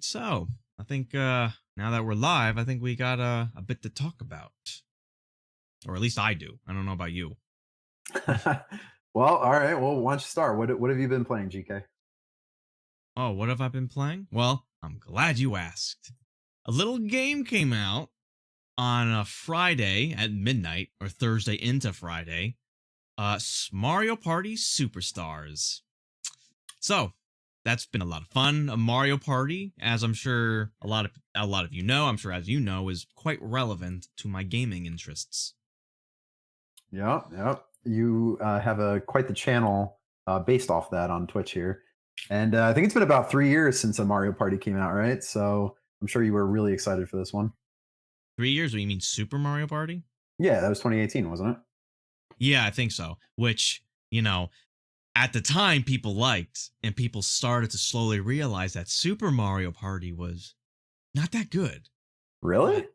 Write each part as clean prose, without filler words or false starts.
So I think now that we're live, I think we got a bit to talk about, or at least I do. I don't know about you. Well, all right. Well, why don't you start? What have you been playing, GK? Oh, what have I been playing? Well, I'm glad you asked. A little game came out on a Friday at midnight, or Thursday into Friday. Mario Party Superstars. So that's been a lot of fun. A Mario Party, as I'm sure a lot of you know, I'm sure as you know, is quite relevant to my gaming interests. Yep, yep. You have a quite the channel based off that on Twitch here, and I think it's been about 3 years since a Mario Party came out, right? So I'm sure you were really excited for this one. 3 years? What, you mean Super Mario Party? Yeah, that was 2018, wasn't it? Yeah, I think so. Which, at the time people liked, and people started to slowly realize that Super Mario Party was not that good. Really?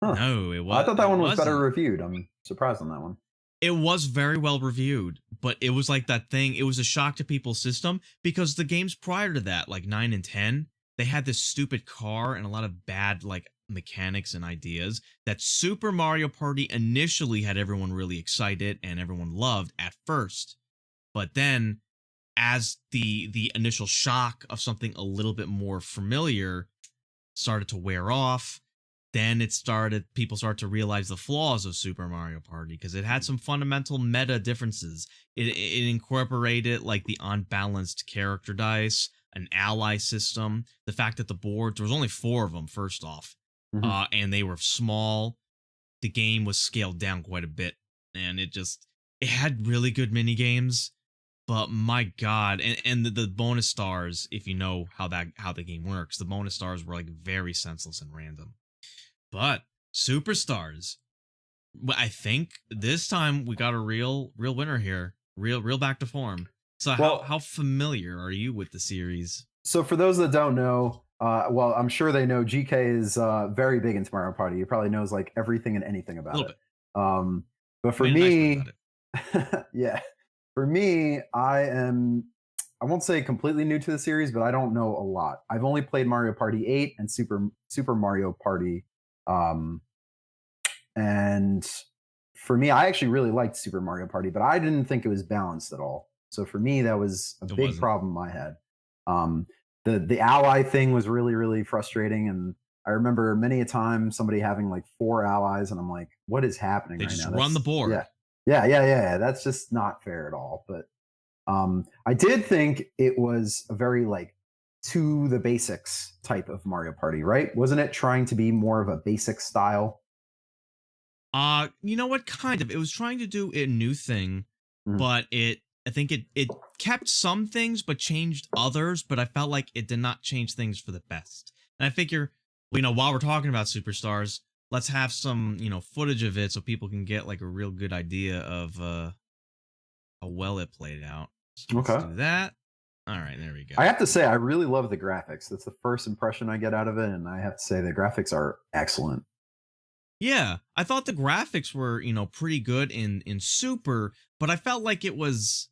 But Huh. no, I thought that it one was better wasn't. reviewed. I'm surprised on that one. It was very well reviewed, but it was like that thing. It was a shock to people's system because the games prior to that, like 9 and 10, they had this stupid car and a lot of bad like mechanics and ideas that Super Mario Party initially had everyone really excited and everyone loved at first. But then as the initial shock of something a little bit more familiar started to wear off, then people started to realize the flaws of Super Mario Party because it had some fundamental meta differences. It incorporated like the unbalanced character dice, an ally system, the fact that the boards, there was only 4 of them first off, Mhm. and they were small. The game was scaled down quite a bit, and it had really good mini games. But my god, and the bonus stars, if you know how the game works, the bonus stars were like very senseless and random. But Superstars, I think this time we got a real winner here. Real back to form. So Well, how familiar are you with the series? so for those that don't know, well, I'm sure they know GK is very big into Mario Party. He probably knows like everything and anything A about little it. bit. But I for made a nice note about me, it. yeah, for me, I won't say completely new to the series, but I don't know a lot. I've only played Mario Party 8 and Super Mario Party. Um, and for me, I actually really liked Super Mario Party, but I didn't think it was balanced at all. So for me, that was a It big wasn't. problem I had. Um, the ally thing was really frustrating, and I remember many a time somebody having like 4 allies, and I'm like, what is happening They right just now? run the That's yeah, board. yeah. That's just not fair at all. But I did think it was a very like to the basics type of Mario Party, right? Wasn't it trying to be more of a basic style? You know what? Kind of. It was trying to do a new thing, Mhm. but I think it kept some things but changed others, but I felt like it did not change things for the best. And I figure, well, while we're talking about Superstars, let's have some, footage of it so people can get like a real good idea of how well it played out. So let's Okay. do that. All right, there we I go. have to say, I really love the graphics. That's the first impression I get out of it, and I have to say the graphics are excellent. Yeah, I thought the graphics were, pretty good in Super, but I felt like it was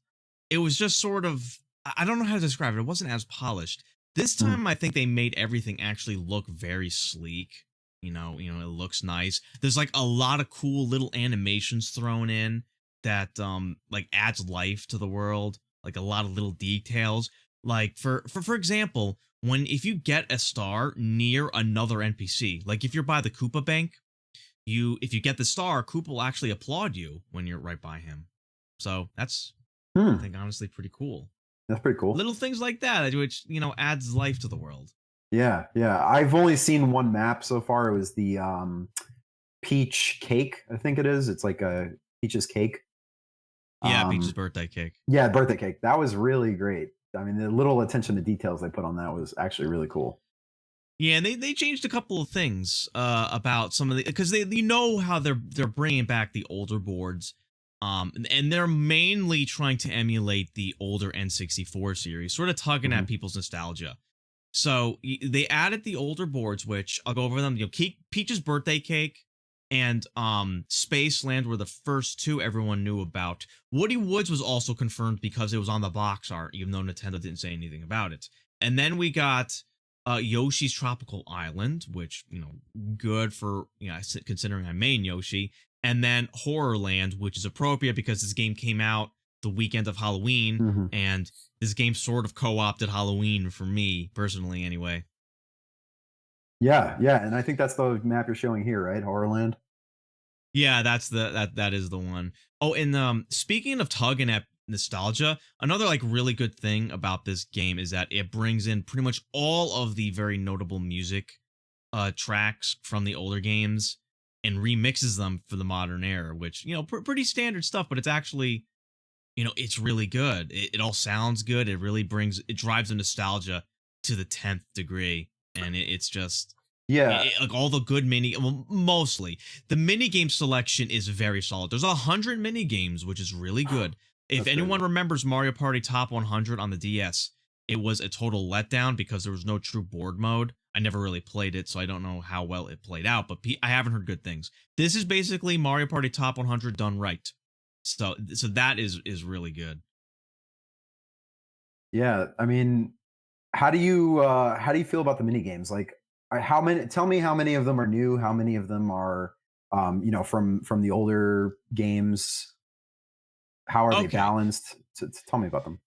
just sort of, I don't know how to describe it. It wasn't as polished. This Mm. time I think they made everything actually look very sleek. It looks nice. There's like a lot of cool little animations thrown in that like adds life to the world, like a lot of little details. Like for example, if you get a star near another NPC, like if you're by the Koopa Bank, if you get the star, Coop will actually applaud you when you're right by him. So that's, I Hmm. think, honestly pretty cool. That's pretty cool. Little things like that, which adds life to the world. Yeah, yeah. I've only seen one map so far. It was the peach cake, I think it is. It's like a peach's cake. Yeah, Peach's Um, birthday cake. yeah, birthday cake. That was really great. I mean, the little attention to details they put on that was actually really cool. Yeah, and they changed a couple of things about some of the, because they, how they're bringing back the older boards, and they're mainly trying to emulate the older N64 series, sort of tugging Hmm. at people's nostalgia. So they added the older boards, which I'll go over them. Peach's birthday cake and Spaceland were the first two everyone knew about. Woody Woods was also confirmed because it was on the box art, even though Nintendo didn't say anything about it. And then we got Yoshi's Tropical Island, which, good for, considering I main Yoshi, and then Horrorland, which is appropriate because this game came out the weekend of Halloween, Hmm. and this game sort of co-opted Halloween for me personally anyway. Yeah, yeah, and I think that's the map you're showing here, right? Horrorland. Yeah, that is the one. Oh, and speaking of tugging at nostalgia, another like really good thing about this game is that it brings in pretty much all of the very notable music tracks from the older games and remixes them for the modern era, which, pretty standard stuff, but it's actually, it's really good. It all sounds good. It drives the nostalgia to the 10th degree. And it's just, Yeah. like all the good well, mostly the mini game selection is very solid. There's 100 mini games, which is really good. If That's anyone crazy. remembers Mario Party Top 100 on the DS, it was a total letdown because there was no true board mode. I never really played it, so I don't know how well it played out, but I haven't heard good things. This is basically Mario Party Top 100 done right. So that is really good. Yeah, I mean, how do you feel about the mini games? Like, how many? Tell me how many of them are new. How many of them are, from the older games? How are they Okay. balanced? Tell me about them.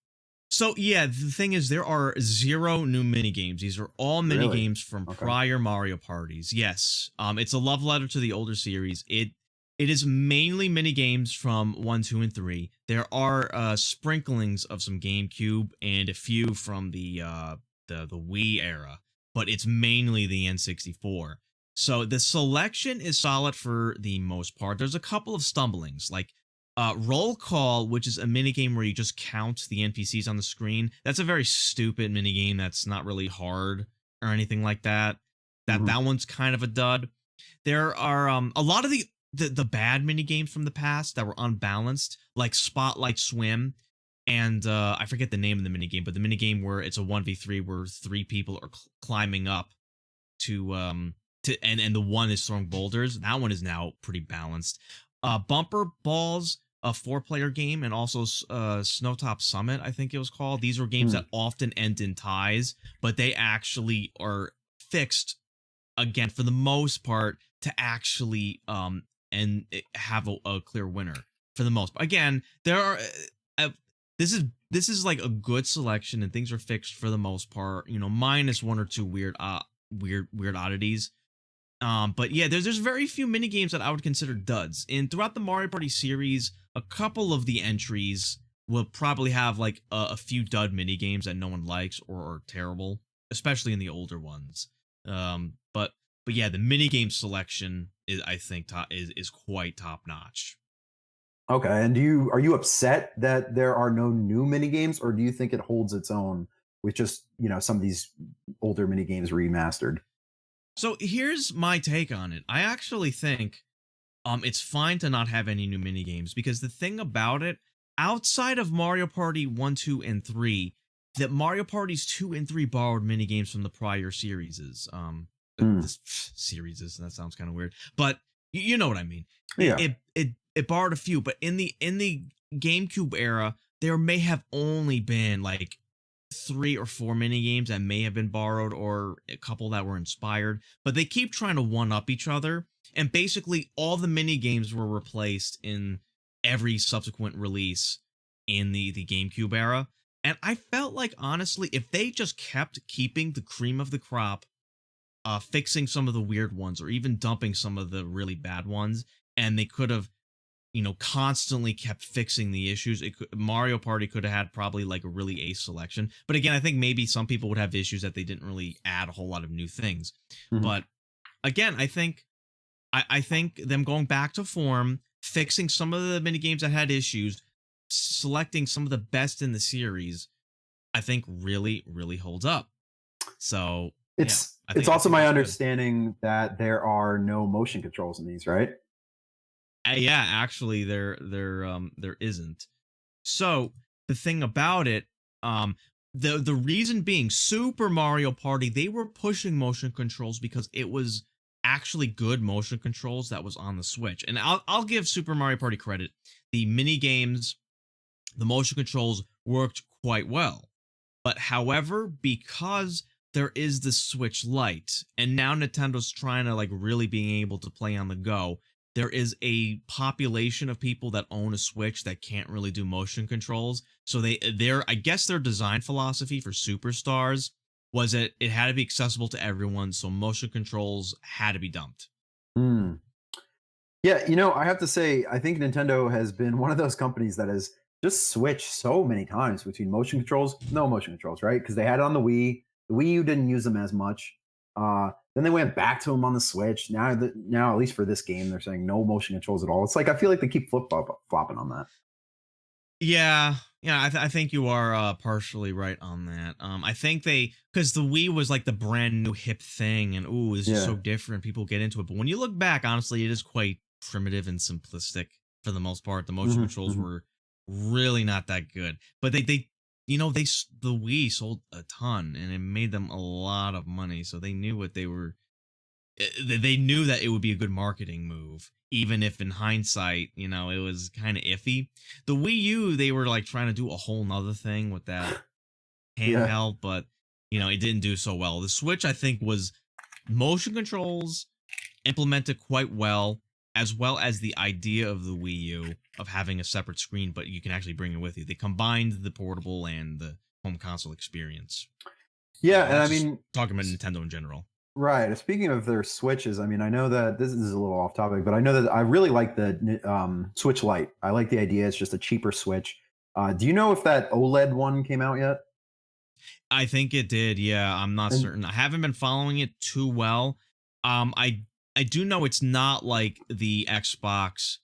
So yeah, the thing is there are zero new mini games. These are all mini Really? games from Okay. prior Mario parties. Yes. It's a love letter to the older series. It is mainly mini games from 1, 2, and 3. There are sprinklings of some GameCube and a few from the Wii era, but it's mainly the N64. So the selection is solid for the most part. There's a couple of stumblings, like roll call, which is a mini game where you just count the NPCs on the screen. That's a very stupid mini game. That's not really hard or anything like that. Hmm. That one's kind of a dud. There are a lot of the bad mini games from the past that were unbalanced, like Spotlight Swim, and I forget the name of the mini game, but the mini game where it's a 1v3 where three people are climbing up and the one is throwing boulders. That one is now pretty balanced. Bumper Balls, a 4-player game, and also Snowtop Summit, I think it was called. These were games that often end in ties, but they actually are fixed again for the most part to actually and have a clear winner for the most part. Again, there are uh, this is like a good selection and things are fixed for the most part, minus one or two weird oddities. But yeah, there's very few mini games that I would consider duds. And throughout the Mario Party series, a couple of the entries will probably have like a few dud mini games that no one likes or are terrible, especially in the older ones. But yeah, the mini game selection is, I think, is quite top notch. Okay, and are you upset that there are no new mini games, or do you think it holds its own with just some of these older mini games remastered? So here's my take on it. I actually think it's fine to not have any new mini games because the thing about it, outside of Mario Party 1, 2, and 3, that Mario Parties 2 and 3 borrowed mini games from the prior series. Mm, This series is that sounds kind of weird, but you know what I mean. It, yeah. it it it borrowed a few, but in the GameCube era, there may have only been like 3 or 4 mini games that may have been borrowed or a couple that were inspired, but they keep trying to one up each other. And basically, all the mini games were replaced in every subsequent release in the GameCube era. And I felt like honestly, if they just kept keeping the cream of the crop, fixing some of the weird ones or even dumping some of the really bad ones, and they could have constantly kept fixing the issues. Mario Party could have had probably like a really ace selection. But again, I think maybe some people would have issues that they didn't really add a whole lot of new things. Mhm. But again, I think them going back to form, fixing some of the mini games that had issues, selecting some of the best in the series, I think really holds up. So yeah, It's I also think my that's good. understanding that there are no motion controls in these, right? Yeah, actually, there isn't. So the thing about it, the reason being, Super Mario Party, they were pushing motion controls because it was actually good motion controls that was on the Switch. And I'll give Super Mario Party credit. The mini games, the motion controls worked quite well. But however, because there is the Switch Lite, and now Nintendo's trying to like really being able to play on the go. There is a population of people that own a Switch that can't really do motion controls. So I guess their design philosophy for Superstars was that it had to be accessible to everyone, so motion controls had to be dumped. Hmm. Yeah, I have to say, I think Nintendo has been one of those companies that has just switched so many times between motion controls, no motion controls, right? Because they had it on the Wii. The Wii U didn't use them as much. Then they went back to them on the Switch. Now at least for this game, they're saying no motion controls at all. It's like I feel like they keep flopping on that. Yeah, yeah, I think you are partially right on that. I think because the Wii was like the brand new hip thing, and ooh, it's just Yeah. so different. People get into it, but when you look back, honestly, it is quite primitive and simplistic for the most part. The motion Hmm. controls Hmm. were really not that good, but the Wii sold a ton, and it made them a lot of money, so they knew what they were they knew that it would be a good marketing move, even if in hindsight, it was kind of iffy. The Wii U, they were like trying to do a whole nother thing with that Yeah. handheld, but it didn't do so well. The Switch, I think, was motion controls implemented quite well as the idea of the Wii U of having a separate screen, but you can actually bring it with you. They combined the portable and the home console experience. Yeah, and I That's just mean, talking about Nintendo in general. right. Speaking of their Switches, I mean, I know that this is a little off topic, but I know that I really like the Switch Lite. I like the idea. It's just a cheaper Switch. Do you know if that OLED one came out yet? I think it did. Yeah, I'm not And certain. I haven't been following it too well. I do know it's not like the Xbox,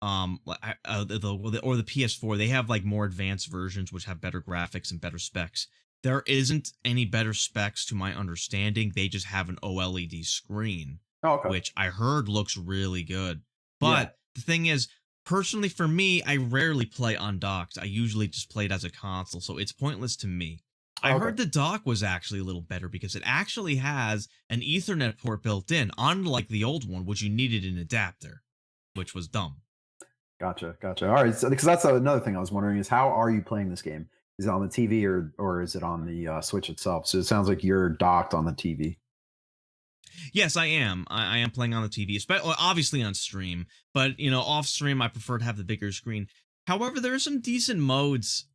or the PS4. They have like more advanced versions which have better graphics and better specs. There isn't any better specs to my understanding. They just have an OLED screen, oh, okay. which I heard looks really good. Yeah. But the thing is, personally for me, I rarely play undocked. I usually just play it as a console, so it's pointless to me. I Oh, okay. heard the dock was actually a little better because it actually has an Ethernet port built in, unlike the old one, which you needed an adapter, which was dumb. Gotcha. Gotcha. All right. So, because that's another thing I was wondering is how are you playing this game? Is it on the TV or is it on the Switch itself? So it sounds like you're docked on the TV. Yes, I am. I am playing on the TV, especially obviously on stream, but off stream, I prefer to have the bigger screen. However, there are some decent modes.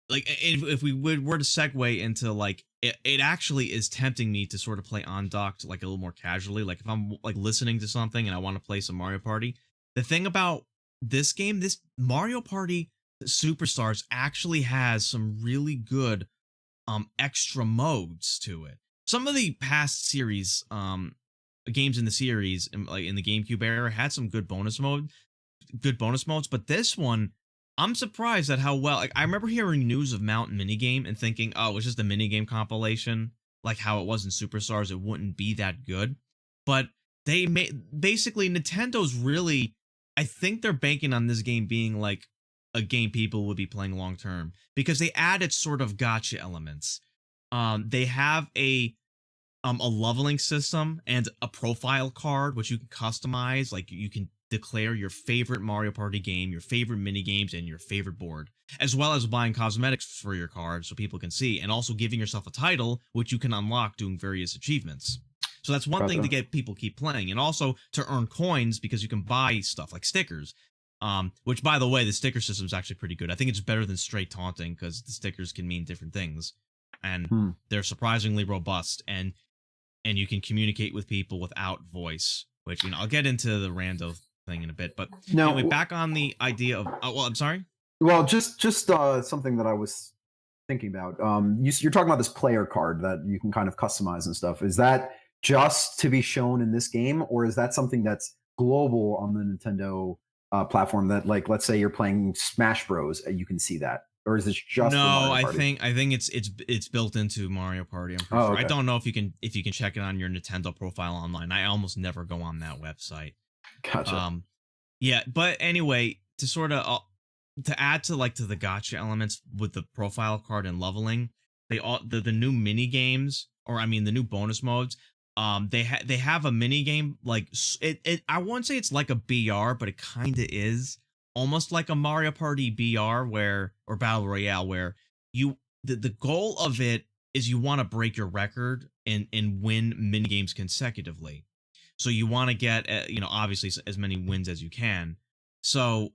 Like if we were to segue into like it actually is tempting me to sort of play on docked like a little more casually. Like if I'm like listening to something and I want to play some Mario Party. The thing about this game, this Mario Party Superstars actually has some really good extra modes to it. Some of the past series games in the series like in the GameCube era had some good bonus modes, but this one I'm surprised at how well. Like I remember hearing news of Mount Minigame and thinking, "Oh, it's just a minigame compilation, like how it was in Superstars. It wouldn't be that good." But they made basically Nintendo's really. I think they're banking on this game being like a game people would be playing long term because they added sort of gotcha elements. They have a leveling system and a profile card which you can customize. Like you can declare your favorite Mario Party game, your favorite mini games, and your favorite board, as well as buying cosmetics for your card so people can see, and also giving yourself a title which you can unlock doing various achievements. So that's one thing to Gotcha. get people keep playing, and also to earn coins because you can buy stuff like stickers. Which by the way, the sticker system is actually pretty good. I think it's better than straight taunting because the stickers can mean different things, and Hmm. they're surprisingly robust. And you can communicate with people without voice, which I'll get into the rando thing in a bit. But Now, anyway, back on the idea of well, I'm sorry. well, just something that I was thinking about. You're talking about this player card that you can kind of customize and stuff. Is that just to be shown in this game, or is that something that's global on the Nintendo platform? That, like, let's say you're playing Smash Bros, you can see that, or is this just for No, Mario I Party? think it's built into Mario Party. I'm pretty Oh, sure. I okay. don't know if you can check it on your Nintendo profile online. I almost never go on that website. Gotcha. Um, yeah, but anyway, to sort of to add to the gotcha elements with the profile card and leveling, the new mini games, or I mean the new bonus modes. They have a mini game like it I won't say it's like a BR, but it kind of is almost like a Mario Party BR or Battle Royale where the goal of it is you want to break your record and win mini games consecutively. So you want to get obviously as many wins as you can. So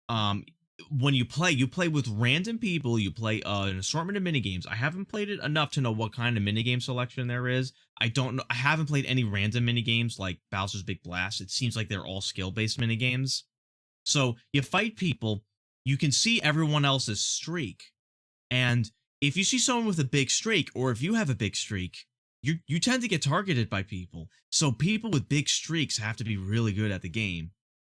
um when you play with random people, you play an assortment of mini games. I haven't played it enough to know what kind of mini game selection there is. I don't know. I haven't played any random mini games like Bowser's Big Blast. It seems like they're all skill based mini games. So you fight people, you can see everyone else's streak, and if you see someone with a big streak, or if you have a big streak, you tend to get targeted by people. So people with big streaks have to be really good at the game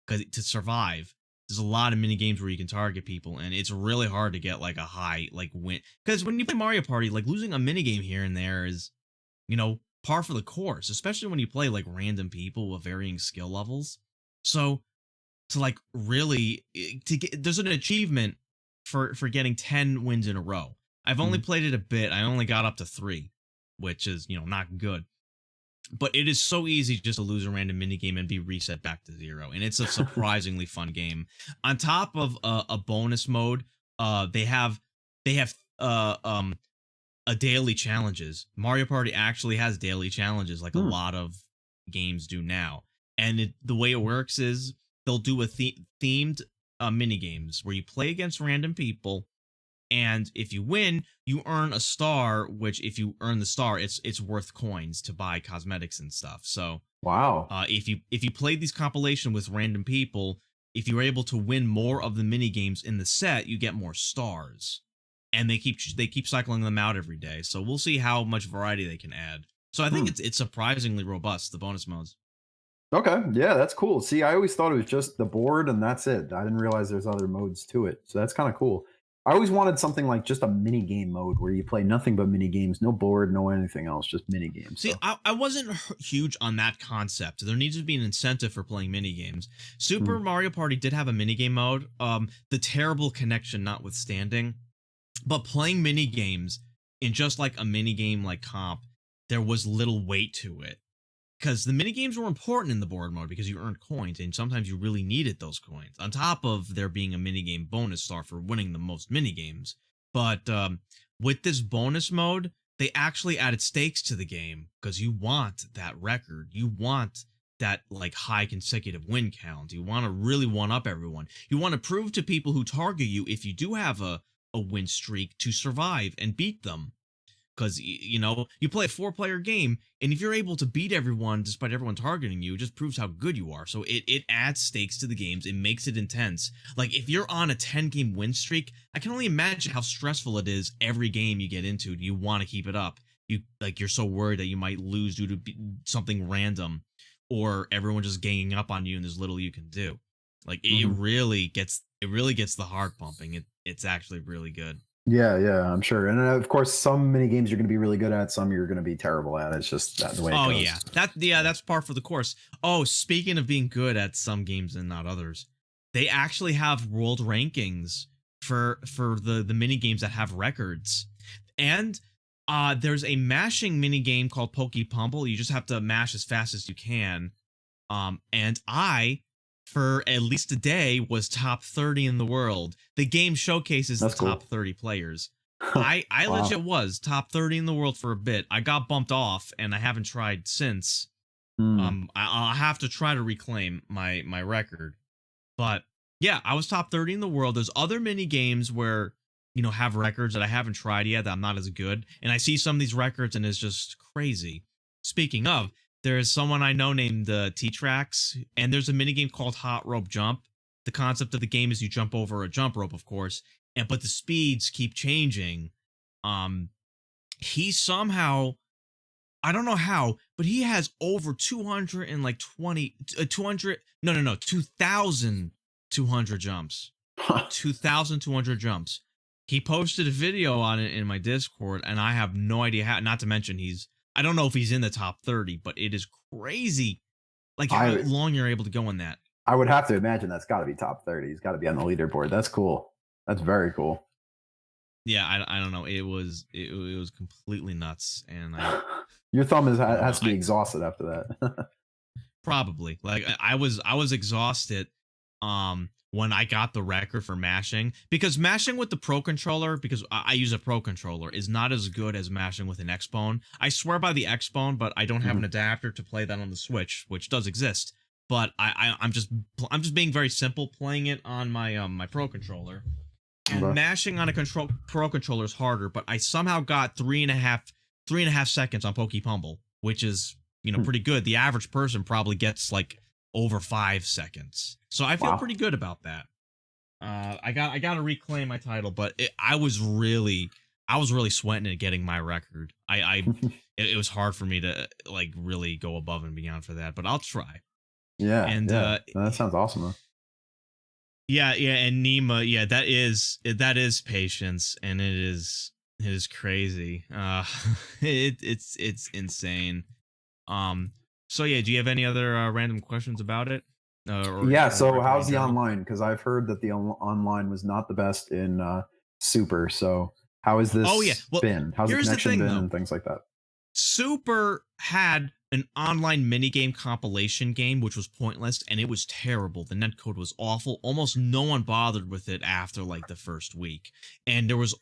because to survive. There's a lot of mini games where you can target people, and it's really hard to get like a high like win. Because when you play Mario Party, like losing a mini game here and there is, par for the course. Especially when you play like random people with varying skill levels. So to like really to get there's an achievement for getting 10 wins in a row. I've only played it a bit. I only got up to 3, which is, not good. But it is so easy just to lose a random minigame and be reset back to 0. And it's a surprisingly fun game. On top of a bonus mode, they have uh um a daily challenges. Mario Party actually has daily challenges like a lot of games do now. And the way it works is they'll do a themed mini games where you play against random people, and if you win, you earn a star. Which, if you earn the star, it's worth coins to buy cosmetics and stuff. So, Wow. If you play these compilation with random people, if you're able to win more of the mini games in the set, you get more stars, and they keep cycling them out every day. So we'll see how much variety they can add. So I think it's surprisingly robust, the bonus modes. Okay. Yeah, that's cool. See, I always thought it was just the board and that's it. I didn't realize there's other modes to it. So that's kind of cool. I always wanted something like just a mini game mode where you play nothing but mini games, no board, no anything else, just mini games. See, So. I wasn't huge on that concept. There needs to be an incentive for playing mini games. Super Mario Party did have a mini game mode. The terrible connection notwithstanding, but playing mini games in just like a mini game like comp, there was little weight to it. Because the mini games were important in the board mode because you earned coins, and sometimes you really needed those coins. On top of there being a mini game bonus star for winning the most mini games, but with this bonus mode, they actually added stakes to the game because you want that record, you want that like high consecutive win count. You want to really one up everyone. You want to prove to people who target you if you do have a win streak to survive and beat them. Because, you play a 4-player game, and if you're able to beat everyone despite everyone targeting you, it just proves how good you are. So it adds stakes to the games. It makes it intense. Like, if you're on a 10-game win streak, I can only imagine how stressful it is every game you get into. Do you want to keep it up? You're so worried that you might lose due to something random, or everyone just ganging up on you and there's little you can do. Like, it really gets the heart pumping. It's actually really good. Yeah, I'm sure. And of course, some mini games you're going to be really good at, some you're going to be terrible at. It's just the way it goes. That's par for the course. Oh, speaking of being good at some games and not others, they actually have world rankings for the mini games that have records. And there's a mashing mini game called Pokey Pumble. You just have to mash as fast as you can. And I, for at least a day, was top 30 in the world. The game showcases the top 30 players. I Wow. legit was top 30 in the world for a bit. I got bumped off, and I haven't tried since. I'll have to try to reclaim my record. But yeah, I was top 30 in the world. There's other mini games where, have records that I haven't tried yet that I'm not as good. And I see some of these records, and it's just crazy. Speaking of, there's someone I know named T-Trax, and there's a minigame called Hot Rope Jump. The concept of the game is you jump over a jump rope, of course, but the speeds keep changing. He somehow, I don't know how, but he has over 2,200 jumps. 2,200 jumps. He posted a video on it in my Discord, and I have no idea how, not to mention I don't know if he's in the top 30, but it is crazy, like how long you're able to go in that. I would have to imagine that's got to be top 30. He's got to be on the leaderboard. That's cool. That's very cool. Yeah, I don't know. It was completely nuts, and your thumb has to be exhausted after that. Probably. Like I was exhausted, when I got the record for mashing, because mashing with the Pro controller, because I use a Pro controller, is not as good as mashing with an Xbone. I swear by the Xbone, but I don't have an adapter to play that on the Switch, which does exist. But I'm just being very simple playing it on my my Pro controller, and mashing on a Pro controller is harder. But I somehow got 3.5 seconds on Pokepumble, which is, you know, pretty good. The average person probably gets like over 5 seconds. So I feel pretty good about that. I got to reclaim my title, but I was really sweating at getting my record. It was hard for me to like really go above and beyond for that, but I'll try. Yeah, and that sounds awesome though. Yeah, and Nima, yeah, that is patience, and it is crazy. It's insane. So yeah, do you have any other random questions about it? So how's the online? Because I've heard that the online was not the best in Super. So how is this been? How's the connection been and things like that? Super had an online minigame compilation game, which was pointless, and it was terrible. The netcode was awful. Almost no one bothered with it after like the first week. And there was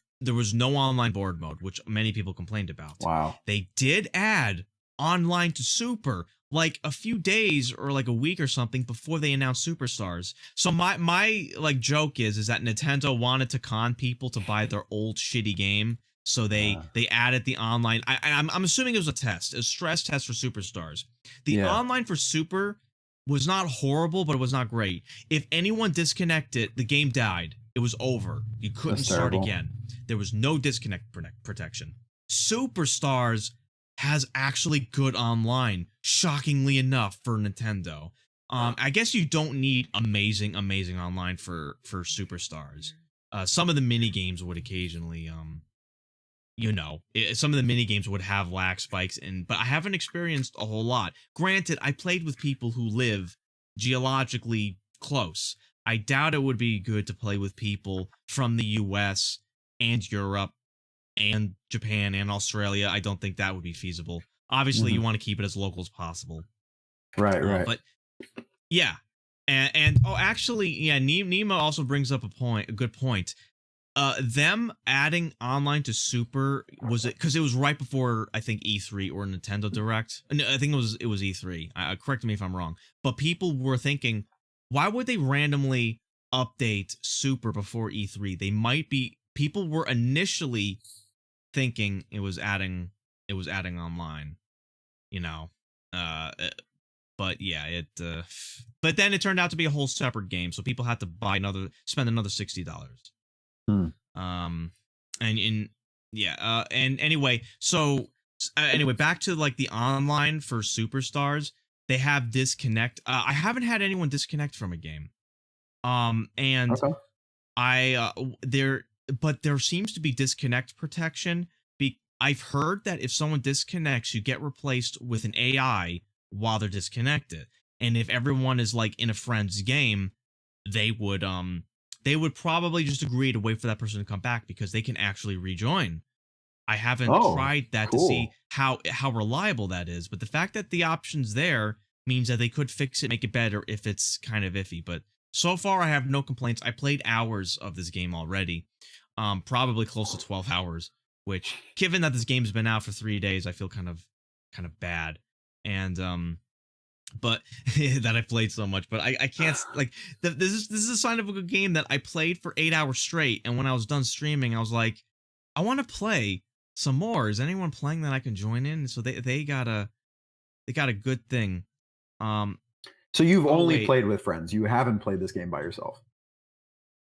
no online board mode, which many people complained about. Wow. They did add online to Super like a few days or like a week or something before they announced Superstars. So my like joke is that Nintendo wanted to con people to buy their old shitty game. So they added the online. I'm assuming it was a stress test for Superstars. The online for Super was not horrible, but it was not great. If anyone disconnected, the game died. It was over. You couldn't start again. There was no disconnect protection. Superstars has actually good online, shockingly enough for Nintendo. I guess you don't need amazing online for Superstars. Some of the mini games would occasionally some of the mini games would have lag spikes, but I haven't experienced a whole lot. Granted, I played with people who live geologically close. I doubt it would be good to play with people from the US and Europe and Japan and Australia. I don't think that would be feasible. Obviously, you want to keep it as local as possible. Right. But yeah. And actually, yeah, Nima also brings up a good point. Them adding online to Super, was it because it was right before I think E3 or Nintendo Direct? No, I think it was E3. Correct me if I'm wrong, but people were thinking, why would they randomly update Super before E3? People were initially thinking it was adding online, but yeah, but then it turned out to be a whole separate game, so people had to spend another $60. And anyway, so back to like the online for Superstars, they have disconnect. I haven't had anyone disconnect from a game. And there seems to be disconnect protection. I've heard that if someone disconnects, you get replaced with an AI while they're disconnected. And if everyone is like in a friend's game, they would probably just agree to wait for that person to come back because they can actually rejoin. I haven't tried that to see how reliable that is, but the fact that the option's there means that they could fix it, make it better if it's kind of iffy. But so far, I have no complaints. I played hours of this game already, probably close to 12 hours, which, given that this game's been out for 3 days, I feel kind of bad. And but that I played so much, but I can't like this is a sign of a good game that I played for 8 hours straight, and when I was done streaming, I was like, I want to play some more. Is anyone playing that I can join in? So they got a good thing. So you've only played with friends. You haven't played this game by yourself.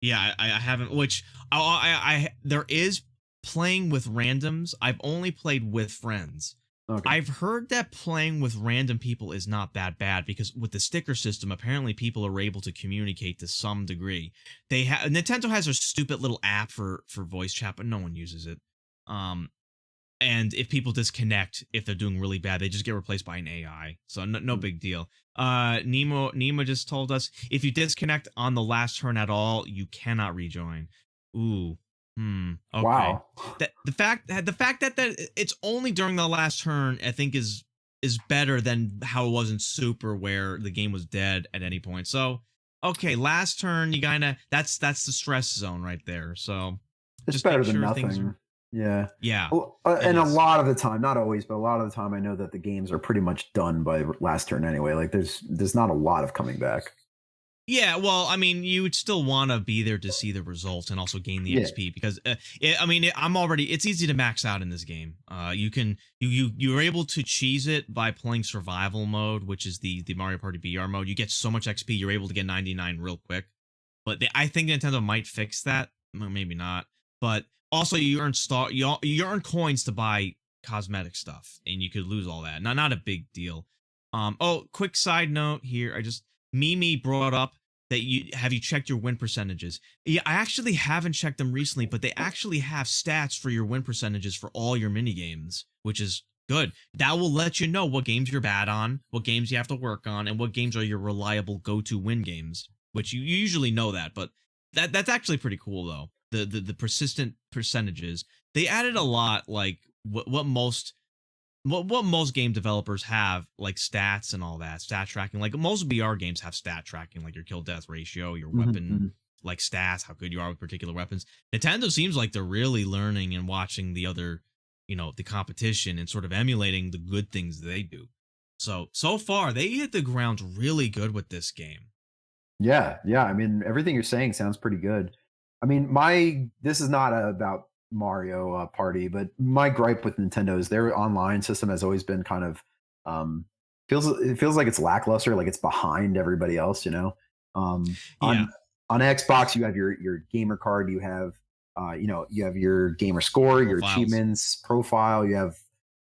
Yeah, I haven't. Which I there is playing with randoms. I've only played with friends. Okay. I've heard that playing with random people is not that bad because with the sticker system, apparently people are able to communicate to some degree. Nintendo has their stupid little app for voice chat, but no one uses it. And if people disconnect, if they're doing really bad, they just get replaced by an AI. So no big deal. Nemo just told us if you disconnect on the last turn at all, you cannot rejoin. Ooh. Okay. Wow. The fact that it's only during the last turn, I think is better than how it was in Super, where the game was dead at any point. So okay, last turn, you kind of that's the stress zone right there. So It's just better make than sure things nothing. are. Yeah. Yeah, Well, it and a is. lot of the time, not always, but a lot of the time, I know that the games are pretty much done by last turn anyway. Like there's not a lot of coming back. Yeah, well, I mean, you would still want to be there to see the results and also gain the Yeah. XP because, I mean, I'm already. It's easy to max out in this game. You can you're able to cheese it by playing survival mode, which is the Mario Party BR mode. You get so much XP, you're able to get 99 real quick. But I think Nintendo might fix that. Well, maybe not. But also, you earn coins to buy cosmetic stuff, and you could lose all that. Not a big deal. Oh, quick side note here. I just Mimi brought up that you checked your win percentages. Yeah, I actually haven't checked them recently, but they actually have stats for your win percentages for all your mini games, which is good. That will let you know what games you're bad on, what games you have to work on, and what games are your reliable go-to win games. Which you usually know that, but that's actually pretty cool though. The persistent percentages they added a lot, like what most game developers have, like stats and all that, stat tracking. Like most BR games have stat tracking, like your kill death ratio, your Mhm, weapon mhm. like stats, how good you are with particular weapons. Nintendo seems like they're really learning and watching the other, the competition and sort of emulating the good things they do. So far they hit the ground really good with this game. Yeah, yeah. I mean, everything you're saying sounds pretty good. I mean, my this is not about Mario Party, but my gripe with Nintendo is their online system has always been kind of um, it feels like it's lackluster, like it's behind everybody else. Yeah, On Xbox, you have your gamer card, you have you have your gamer score, your profiles. achievements, profile, you have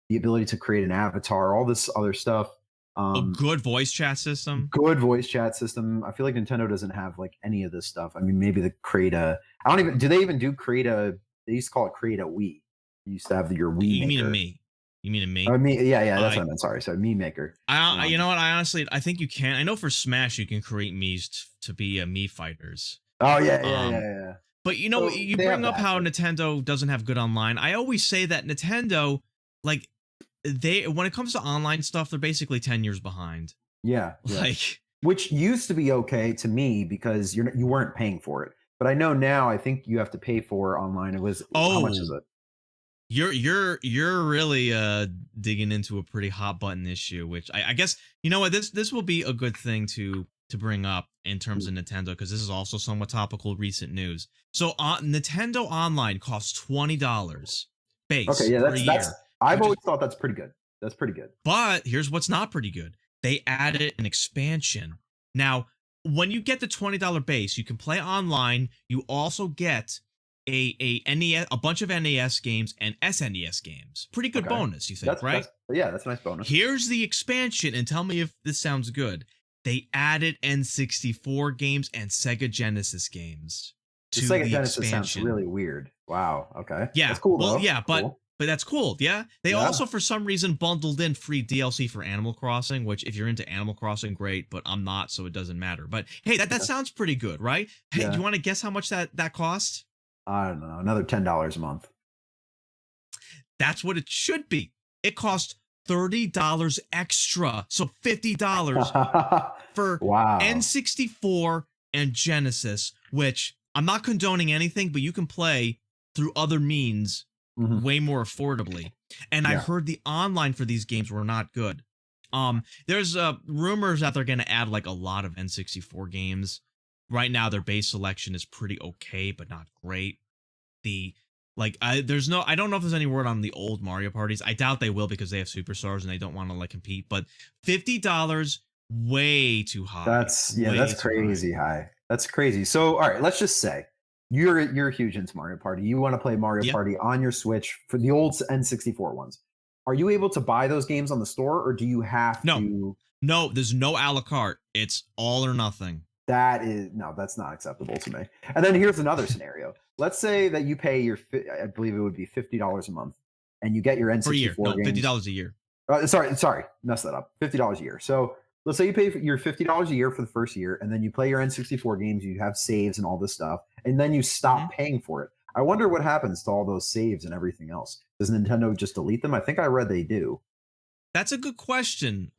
the ability to create an avatar, all this other stuff. A Um, good voice chat system. Good voice chat system. I feel like Nintendo doesn't have like any of this stuff. I mean, maybe the create a. I don't even. Do they even do create a? They used to call it create a Wii. You used to have your Wii You mean a maker. me? You mean a Oh, me? me. Yeah, yeah. That's I what I meant. Sorry. So Me maker. you Um, know what? I honestly, I think you can. I know for Smash you can create Mii's to be me fighters. oh yeah, yeah, yeah, Um, yeah. but So you they have bring up that, how but Nintendo doesn't have good online. I always say that Nintendo, like, they when it comes to online stuff, they're basically 10 years behind. yeah, yeah. Like, Which used to be okay to me because you weren't paying for it. But I know now. I think you have to pay for online. It was how much is oh, it? you're really digging into a pretty hot button issue, which I guess you know what this will be a good thing to bring up in terms of Nintendo because this is also somewhat topical recent news. So Nintendo Online costs $20 Okay, base yeah. per That's. year, I've which is always thought that's pretty good. That's pretty good. but here's what's not pretty good. They added an expansion. Now, when you get the $20 base, you can play online. You also get a NES, a bunch of NES games and SNES games. Pretty good Okay. bonus, you think, right? That's yeah, that's a nice bonus. Here's the expansion, and tell me if this sounds good. They added N64 games and Sega Genesis games The to Sega the Genesis sounds expansion. really weird. Wow. Okay. That's Yeah, cool well, though. yeah, That's cool. but that's cool. Yeah, they Yeah. also for some reason bundled in free DLC for Animal Crossing, which if you're into Animal Crossing, great, but I'm not, so it doesn't matter. But hey, that Okay. sounds pretty good, right? Hey, do Yeah. you want to guess how much that costs? I don't know. Another $10 a month. That's what it should be. It costs $30 extra, so $50 for Wow. N64 and Genesis, which I'm not condoning anything, but you can play through other means Mhm. way more affordably. And I Yeah. heard the online for these games were not good. There's rumors that they're going to add like a lot of N64 games. Right now, their base selection is pretty okay, but not great. The I don't know if there's any word on the old Mario parties. I doubt they will because they have superstars and they don't want to like compete. But $50, way too high, That's way too high. crazy high. That's crazy. So all right, let's just say you're huge into Mario Party. You want to play Mario Yeah, Party on your Switch for the old N64 ones. Are you able to buy those games on the store or do you have no, to no, there's no a la carte. It's all or nothing that is no, that's not acceptable to me. And then here's another scenario. Let's say that you pay I believe it would be $50 a month, and you get your per year. N64 No, fifty games. dollars a year. Sorry, messed that up. $50 a year. So let's say you pay your $50 a year for the first year, and then you play your N64 games. You have saves and all this stuff, and then you Hmm. stop paying for it. I wonder what happens to all those saves and everything else. Does Nintendo just delete them? I think I read they do. That's a good question.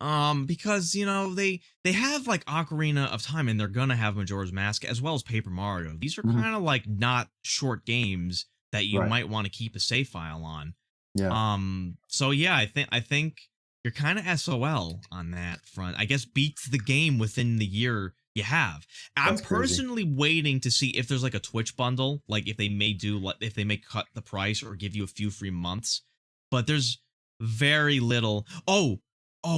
Because they have like Ocarina of Time, and they're gonna have Majora's Mask as well as Paper Mario. These are Mhm. kind of like not short games that you Right. might want to keep a save file on. Yeah. So yeah, I think you're kind of SOL on that front. I guess beat the game within the year you have. I'm That's crazy. personally waiting to see if there's like a Twitch bundle, like if they may cut the price or give you a few free months. But there's very little. Oh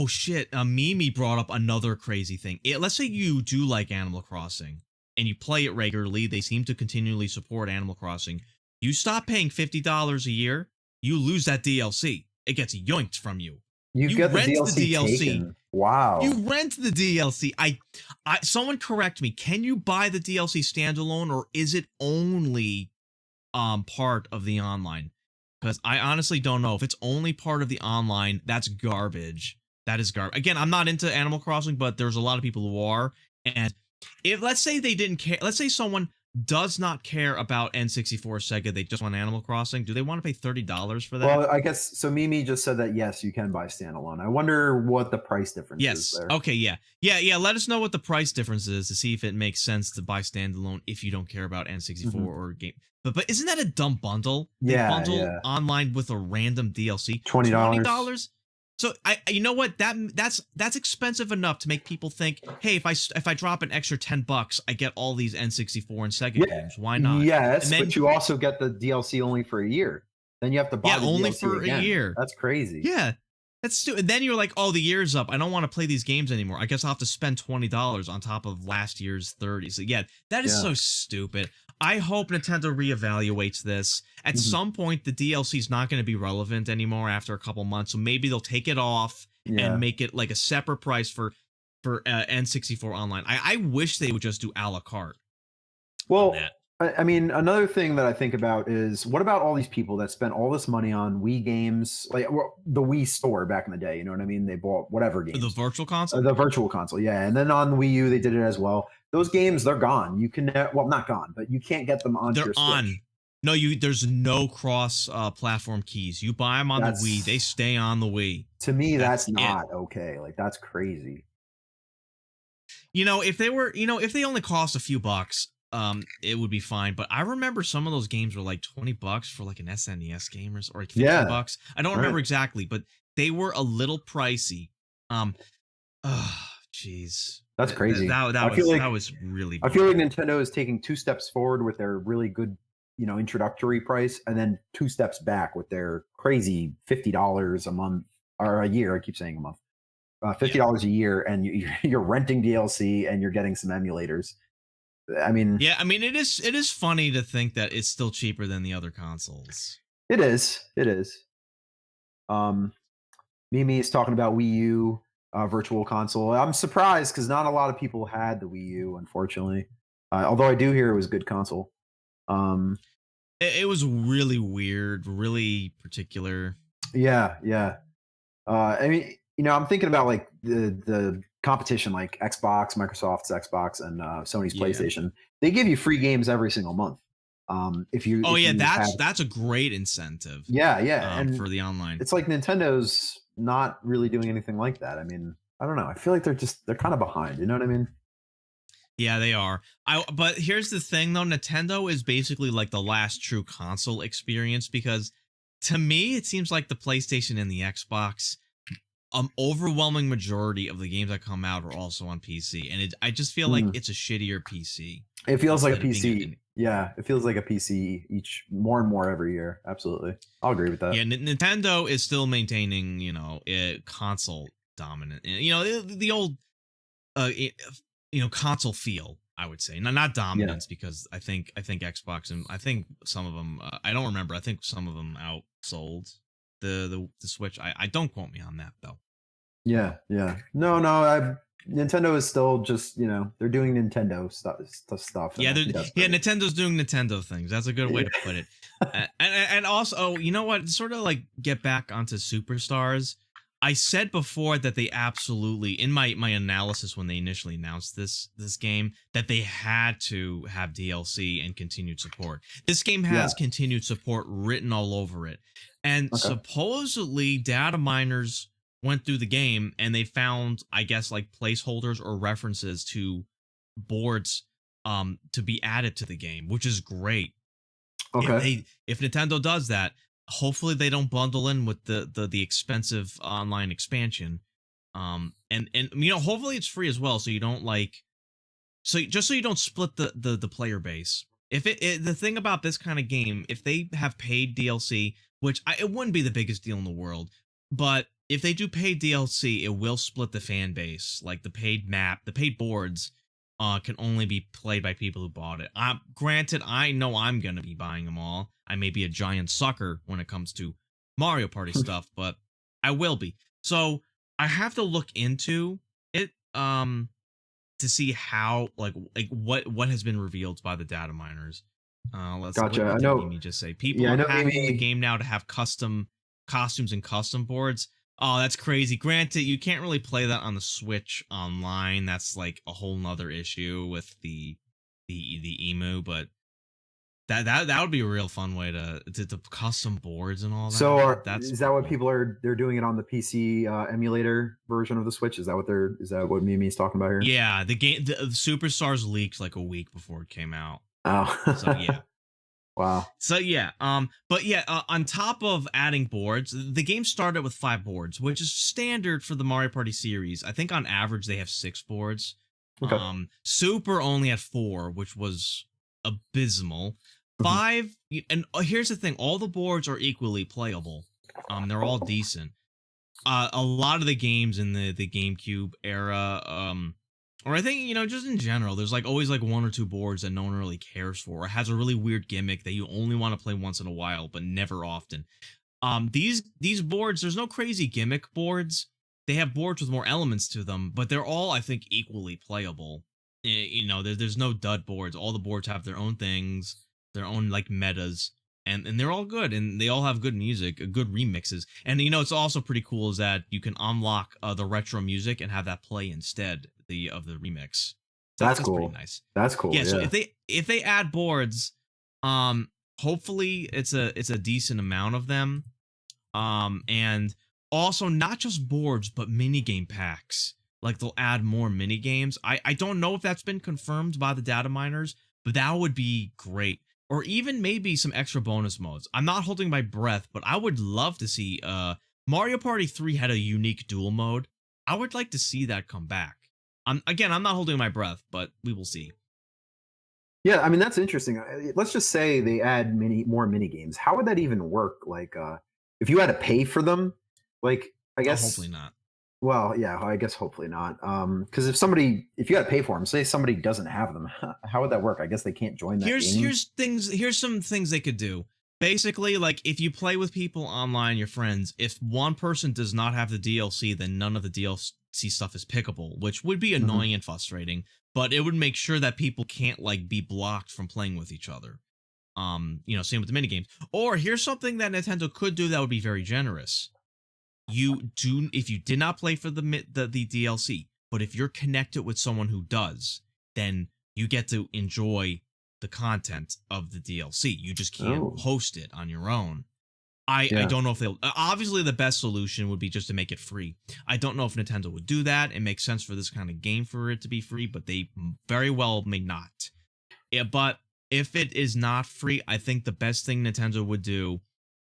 shit. Mimi brought up another crazy thing. Let's say you do like Animal Crossing and you play it regularly. They seem to continually support Animal Crossing. You stop paying $50 a year, you lose that DLC. It gets yoinked from you. You You get the rent the DLC DLC. taken. Wow. You rent the DLC. Someone correct me. Can you buy the DLC standalone, or is it only part of the online? Because I honestly don't know. If it's only part of the online, that's garbage. That is garbage. Again, I'm not into Animal Crossing, but there's a lot of people who are. And if let's say they didn't care, let's say someone does not care about N64 Sega, they just want Animal Crossing. Do they want to pay $30 for that? Well, I guess so. Mimi just said that yes, you can buy standalone. I wonder what the price difference is Yes. there. Okay. Yeah. Yeah. Let us know what the price difference is to see if it makes sense to buy standalone if you don't care about N64 Mhm. or game. But isn't that a dumb bundle? They Yeah, bundle yeah. online with a random DLC. $20. $20. So you know what, that's expensive enough to make people think, hey, if I drop an extra $10, I get all these N64 and Sega Yeah. games. Why not? Yes, And then but you also get the DLC only for a year. Then you have to buy yeah, the only DLC for a again. year. That's crazy. Yeah. That's stupid. Then you're like, oh, the year's up. I don't want to play these games anymore. I guess I'll have to spend $20 on top of last year's 30. So yeah, that is Yeah. so stupid. I hope Nintendo reevaluates this. At Mhm. some point, the DLC is not going to be relevant anymore after a couple months. So maybe they'll take it off Yeah. and make it like a separate price for N64 online. I wish they would just do a la carte on Well, that. I mean, another thing that I think about is what about all these people that spent all this money on Wii games, like the Wii store back in the day? You know what I mean? They bought whatever The games, virtual console? the virtual console, yeah. And then on the Wii U, they did it as well. Those games, they're gone. You can, well, not gone, but you can't get them onto They're your Switch. on. No, there's no cross platform keys. You buy them on the Wii, they That's stay on the Wii. To me, That's that's it. not okay. Like that's crazy. If they only cost a few bucks, it would be fine. But I remember some of those games were like $20 for like an SNES game or like 50 Yeah, bucks. I don't right. remember exactly, but they were a little pricey. Jeez. That's crazy. That was really I feel boring. like Nintendo is taking 2 steps forward with their really good, introductory price, and then 2 steps back with their crazy $50 a month or a year. I keep saying a month. $50 a year, and you're renting DLC and you're getting some emulators. I mean, Yeah, I mean it is funny to think that it's still cheaper than the other consoles. it is. It is. Um, Mimi is talking about Wii U virtual console. I'm surprised because not a lot of people had the Wii U, unfortunately. Although I do hear it was a good console. Um, It was really weird, really particular. yeah, yeah. I mean, I'm thinking about like the competition, like Xbox, Microsoft's Xbox, and Sony's Yeah. PlayStation. They give you free games every single month. If you, Oh if yeah, you have, that's a great incentive. yeah, yeah, and For the online. it's like Nintendo's not really doing anything like that. I mean, I don't know. I feel like they're kind of behind. You know what I mean? Yeah, they are. But here's the thing though, Nintendo is basically like the last true console experience, because to me it seems like the PlayStation and the Xbox, overwhelming majority of the games that come out are also on PC, and I just feel like it's a shittier PC. It feels like a instead of being PC. Yeah, it feels like a PC more and more every year. Absolutely. I'll agree with that. Yeah, Nintendo is still maintaining, a console dominant. The old, console feel. I would say not dominance, because I think Xbox, and I think some of them. I don't remember. I think some of them outsold the Switch. I don't quote me on that though. Yeah, yeah. No, Nintendo is still just, they're doing Nintendo stuff. Yeah, Nintendo's doing Nintendo things. That's a good way to put it. And also, you know what? Sort of like get back onto Superstars. I said before that they absolutely, in my analysis when they initially announced this game, that they had to have DLC and continued support. This game has continued support written all over it. And supposedly data miners went through the game and they found, I guess, like placeholders or references to boards to be added to the game, which is great. Okay. If Nintendo does that, hopefully they don't bundle in with the expensive online expansion. And hopefully it's free as well, so you don't like so you don't split the player base. If the thing about this kind of game, if they have paid DLC, which it wouldn't be the biggest deal in the world, but if they do paid DLC, it will split the fan base. Like the paid boards, can only be played by people who bought it. Granted, I know I'm gonna be buying them all. I may be a giant sucker when it comes to Mario Party stuff, but I will be. So I have to look into it. To see how what has been revealed by the data miners. Gotcha. What I did know. Mimi just say? People Yeah, I are know hacking the Mimi. game now to have custom costumes and custom boards. Oh, that's crazy. Granted, you can't really play that on the Switch online. That's like a whole nother issue with the emu, but that would be a real fun way to custom boards and all So that. That's is that pretty what cool. people are? They're doing it on the PC emulator version of the Switch. Is that what they're? Is that what Mimi's talking about here? Yeah, the Superstars leaked like a week before it came out. So Oh, yeah. wow. So yeah, but yeah, on top of adding boards, the game started with 5 boards, which is standard for the Mario Party series. I think on average they have 6 boards. Okay. Super only had 4, which was abysmal. Mhm. 5, and here's the thing: all the boards are equally playable. They're all decent. A lot of the games in the GameCube era, or I think just in general, there's like always like 1 or 2 boards that no one really cares for. It has a really weird gimmick that you only want to play once in a while, but never often. These boards, there's no crazy gimmick boards. They have boards with more elements to them, but they're all, I think, equally playable. There's no dud boards. All the boards have their own things, their own like metas, and they're all good, and they all have good music, good remixes. And it's also pretty cool is that you can unlock the retro music and have that play instead of the remix. So That's that's pretty cool. nice. That's cool. Yeah. So Yeah. if they add boards, hopefully it's a decent amount of them, and also not just boards but mini game packs. Like they'll add more mini games. I don't know if that's been confirmed by the data miners, but that would be great. Or even maybe some extra bonus modes. I'm not holding my breath, but I would love to see Mario Party 3 had a unique duel mode. I would like to see that come back. I'm not holding my breath, but we will see. Yeah. I mean, that's interesting. Let's just say they add more mini games. How would that even work? Like, if you had to pay for them, like, I Oh, hopefully guess. not. Well, yeah, I guess hopefully not. Because if you got to pay for them, say somebody doesn't have them, how would that work? I guess they can't join that game. Here's some things they could do. Basically, like if you play with people online, your friends, if one person does not have the DLC, then none of the DLC stuff is pickable, which would be Hmm. annoying and frustrating, but it would make sure that people can't like be blocked from playing with each other. Same with the minigames. Or here's something that Nintendo could do that would be very generous. If you did not play for the DLC, but if you're connected with someone who does, then you get to enjoy the content of the DLC. You just can't Oh, host it on your own. I yeah. don't know if they'll. Obviously, the best solution would be just to make it free. I don't know if Nintendo would do that. It makes sense for this kind of game for it to be free, but they very well may not. Yeah, but if it is not free, I think the best thing Nintendo would do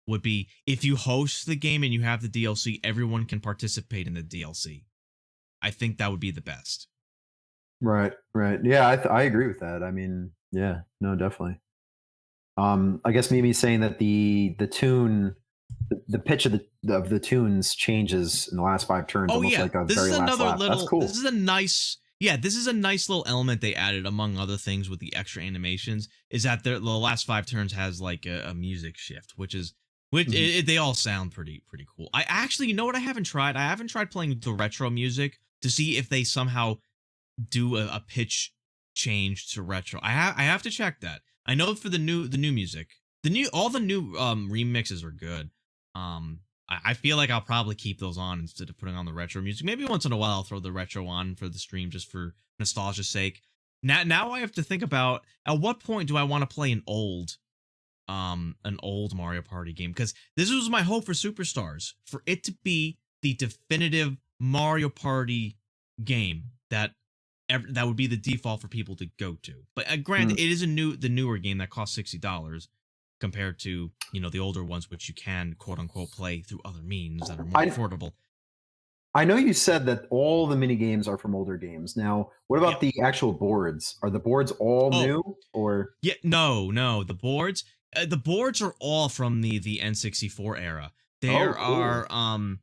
would be if you host the game and you have the DLC, everyone can participate in the DLC. I think that would be the best. Right, right. Yeah, I agree with that. I mean, yeah, no, definitely. I guess maybe saying that the tune, the pitch of the tunes changes in the last 5 turns, Oh almost yeah, like a very last lap. That's this cool. is a nice this is a nice little element they added among other things with the extra animations is that the last 5 turns has like a music shift, which Hmm. they all sound pretty cool. I actually, what I haven't tried? I haven't tried playing the retro music to see if they somehow do a pitch change to retro. I have to check that. I know for the new music, all the new remixes are good. I feel like I'll probably keep those on instead of putting on the retro music. Maybe once in a while I'll throw the retro on for the stream just for nostalgia's sake. Now I have to think about at what point do I want to play an old Mario Party game, because this was my hope for Superstars, for it to be the definitive Mario Party game that would be the default for people to go to. But granted, it is the newer game that costs $60 compared to the older ones, which you can quote unquote play through other means that are more affordable. I know you said that all the mini games are from older games. Now, what about Yep. the actual boards? Are the boards all new, or Yeah, no, the boards are all from the N64 era. There cool. are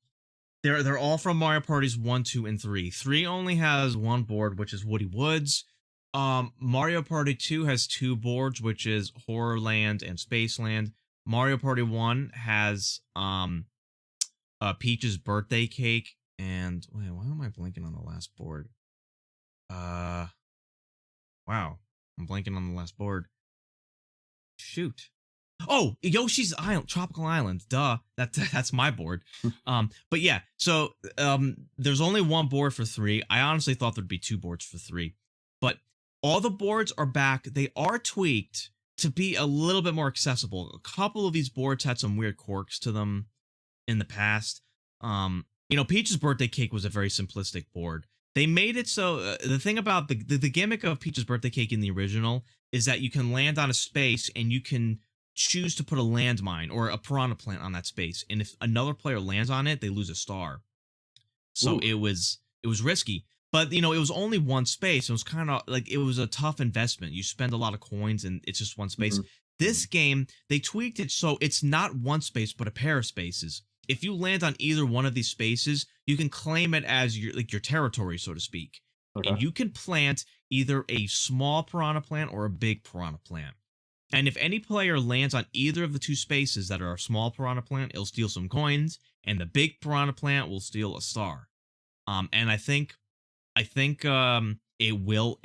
they're all from Mario Parties 1, 2, and 3. 3 only has one board, which is Woody Woods. Mario Party 2 has two boards, which is Horrorland and Spaceland. Mario Party 1 has Peach's birthday cake, and wait, why am I blinking on the last board? Wow, I'm blanking on the last board. Shoot. Oh, Yoshi's Island, Tropical Island. Duh. That's my board. But yeah, so there's only one board for 3. I honestly thought there'd be 2 boards for 3. But all the boards are back. They are tweaked to be a little bit more accessible. A couple of these boards had some weird quirks to them in the past. Peach's birthday cake was a very simplistic board. They made it so the thing about the gimmick of Peach's birthday cake in the original is that you can land on a space and you can choose to put a landmine or a piranha plant on that space, and if another player lands on it, they lose a star. So it was risky, but it was only one space. It was kind of like it was a tough investment. You spend a lot of coins and it's just one space. This game, they tweaked it so it's not one space but a pair of spaces. If you land on either one of these spaces, you can claim it as your territory, so to speak. And you can plant either a small piranha plant or a big piranha plant. And if any player lands on either of the two spaces that are a small piranha plant, it'll steal some coins, and the big piranha plant will steal a star. And I think it will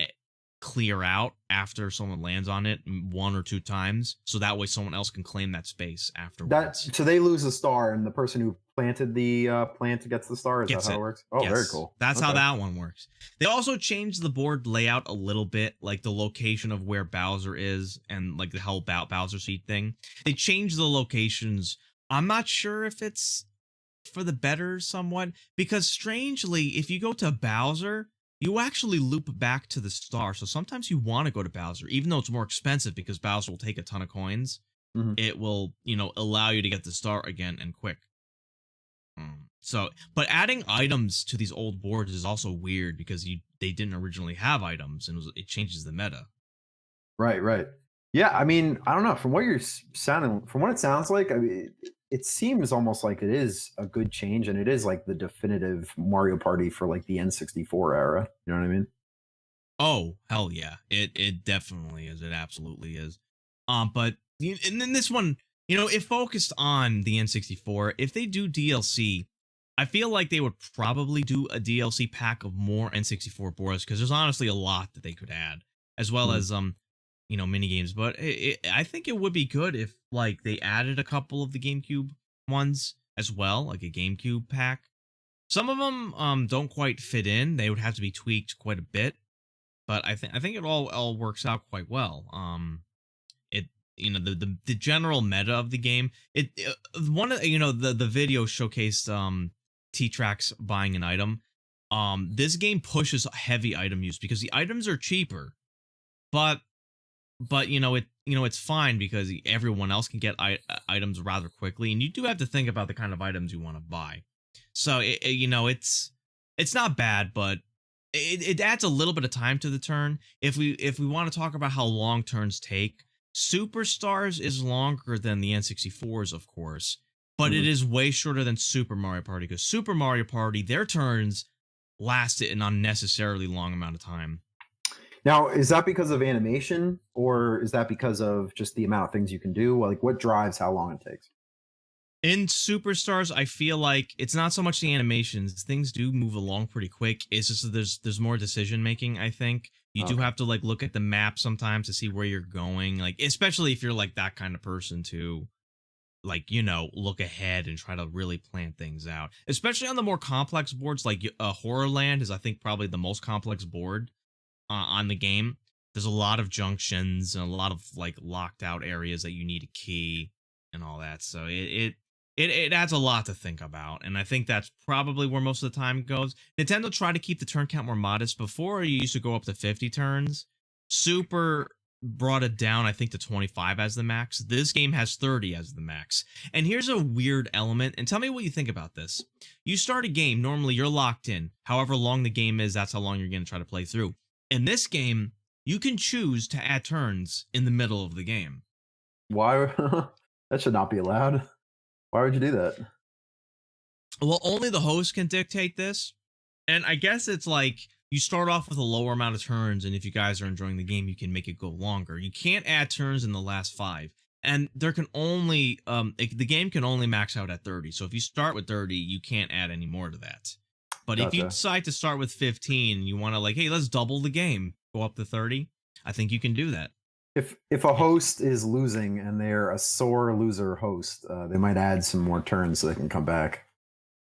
clear out after someone lands on it 1 or 2 times, so that way someone else can claim that space afterwards. So they lose a star, and the person who planted the plant gets the star. Is that how it works? Oh, yes. Very cool. That's how that one works. They also changed the board layout a little bit, like the location of where Bowser is and like the whole Bowser seat thing. They changed the locations. I'm not sure if it's for the better somewhat, because strangely, if you go to Bowser, you actually loop back to the star. So sometimes you want to go to Bowser, even though it's more expensive because Bowser will take a ton of coins. It will, allow you to get the star again and quick. But adding items to these old boards is also weird because they didn't originally have items, and it changes the meta. Right. Yeah, I mean, I don't know. From what it sounds like, I mean, it seems almost like it is a good change, and it is like the definitive Mario Party for like the N64 era. You know what I mean? Oh, hell yeah. It definitely is. It absolutely is. But and then this one, it focused on the N64. If they do DLC, I feel like they would probably do a DLC pack of more N64 boards, because there's honestly a lot that they could add, as well as mini games. But I think it would be good if like they added a couple of the GameCube ones as well, like a GameCube pack. Some of them don't quite fit in. They would have to be tweaked quite a bit, but I think it all works out quite well. The general meta of the game. One of the video showcased T-Trax buying an item. This game pushes heavy item use because the items are cheaper, but it's fine because everyone else can get items rather quickly, and you do have to think about the kind of items you want to buy. So it's not bad, but it adds a little bit of time to the turn. If we want to talk about how long turns take, Superstars is longer than the N64s, of course, but it is way shorter than Super Mario Party, because Super Mario Party, their turns lasted an unnecessarily long amount of time. Now, is that because of animation, or is that because of just the amount of things you can do? Like, what drives how long it takes? In Superstars, I feel like it's not so much the animations. Things do move along pretty quick. It's just that there's more decision making, I think. You do have to like look at the map sometimes to see where you're going, like especially if you're like that kind of person to like look ahead and try to really plan things out. Especially on the more complex boards, like Horrorland is I think probably the most complex board on the game. There's a lot of junctions and a lot of like locked out areas that you need a key and all that. So it adds a lot to think about, and I think that's probably where most of the time goes. Nintendo tried to keep the turn count more modest. Before, you used to go up to 50 turns. Super brought it down, I think, to 25 as the max. This game has 30 as the max. And here's a weird element, and tell me what you think about this. You start a game, normally you're locked in. However long the game is, that's how long you're going to try to play through. In this game, you can choose to add turns in the middle of the game. Why? That should not be allowed. Why would you do that? Well, only the host can dictate this. And I guess it's like you start off with a lower amount of turns, and if you guys are enjoying the game, you can make it go longer. You can't add turns in the last 5. And there can only the game can only max out at 30. So if you start with 30, you can't add any more to that. But if you Gotcha. decide to start with 15 and you want to like, hey, let's double the game, go up to 30, I think you can do that. If a host is losing and they're a sore loser host, they might add some more turns so they can come back.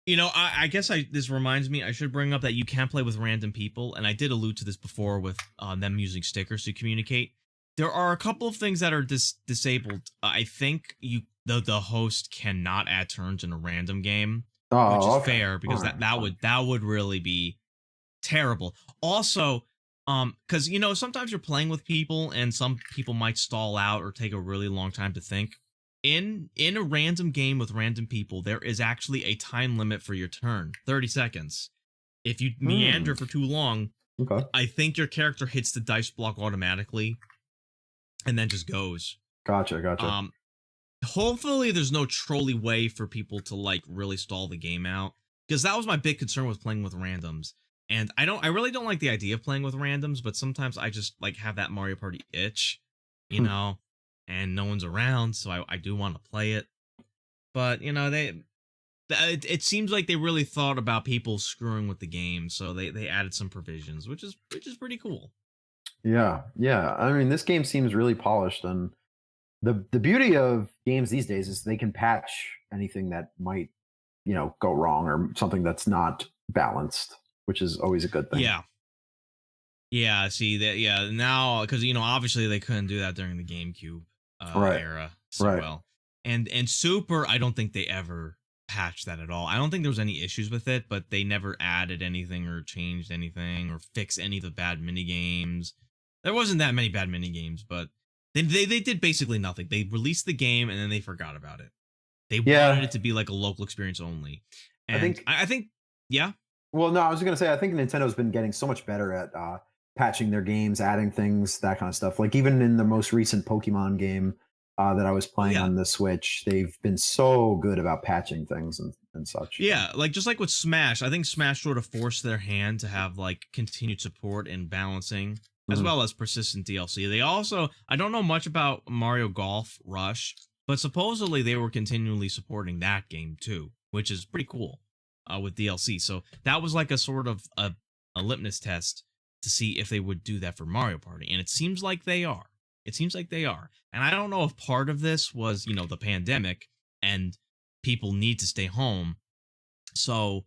You know, I guess this reminds me, I should bring up that you can play with random people, and I did allude to this before with them using stickers to communicate. There are a couple of things that are disabled. I think the host cannot add turns in a random game, which is Oh, okay. fair because Alright, that would really be terrible. Also, because you know sometimes you're playing with people and some people might stall out or take a really long time to think. In a random game with random people, there is actually a time limit for your turn, 30 seconds. If you meander for too long, okay. I think your character hits the dice block automatically and then just goes. Gotcha. Um, hopefully there's no trolley way for people to like really stall the game out, because that was my big concern with playing with randoms. And I really don't like the idea of playing with randoms, but sometimes I just like have that Mario Party itch, you know, and no one's around, so I do want to play it. But you know, it seems like they really thought about people screwing with the game, so they added some provisions, which is pretty cool. Yeah. I mean, this game seems really polished, and the beauty of games these days is they can patch anything that might, go wrong or something that's not balanced, which is always a good thing. Yeah. Yeah, see that. Yeah, now because you know obviously they couldn't do that during the GameCube Right. era so Right. well, and Super, I don't think they ever patched that at all. I don't think there was any issues with it, but they never added anything or changed anything or fixed any of the bad mini games. There wasn't that many bad mini games, but they did basically nothing. They released the game and then they forgot about it. They wanted Yeah. it to be like a local experience only, I and think I think yeah. Well, no, I was going to say I think Nintendo's been getting so much better at patching their games, adding things, that kind of stuff. Like even in the most recent Pokemon game that I was Oh playing yeah. on the Switch, they've been so good about patching things and such. Yeah, like just like with Smash, I think Smash sort of forced their hand to have like continued support and balancing as Mhm. well as persistent DLC. They also, I don't know much about Mario Golf Rush, but supposedly they were continually supporting that game too, which is pretty cool with DLC. So that was like a sort of a litmus test to see if they would do that for Mario Party, and it seems like they are. It seems like they are. And I don't know if part of this was, you know, the pandemic and people need to stay home, so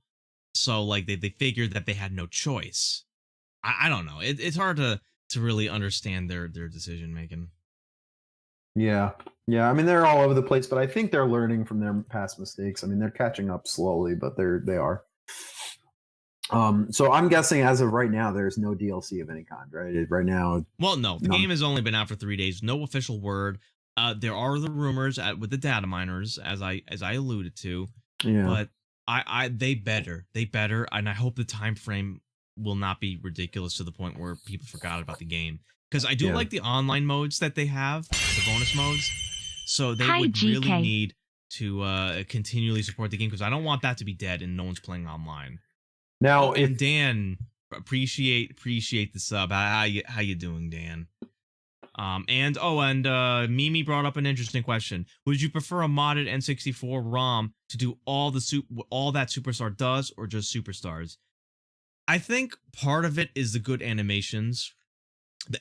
like they figured that they had no choice. I don't know. It's hard to really understand their decision making. Yeah. Yeah. I mean, they're all over the place, but I think they're learning from their past mistakes. I mean, they're catching up slowly, but they are. So I'm guessing as of right now, there's no DLC of any kind, right? Right now, Well, no, the none. game has only been out for 3 days. No official word. There are the rumors with the data miners, as I alluded to, Yeah. but they better, and I hope the time frame will not be ridiculous to the point where people forgot about the game. Because I do Yeah. like the online modes that they have, the bonus modes. So they Hi, would really GK. need to continually support the game because I don't want that to be dead and no one's playing online. Now, Oh, and if Dan, appreciate the sub. How you doing, Dan? And Mimi brought up an interesting question. Would you prefer a modded N64 ROM to do all that Superstar does, or just Superstars? I think part of it is the good animations.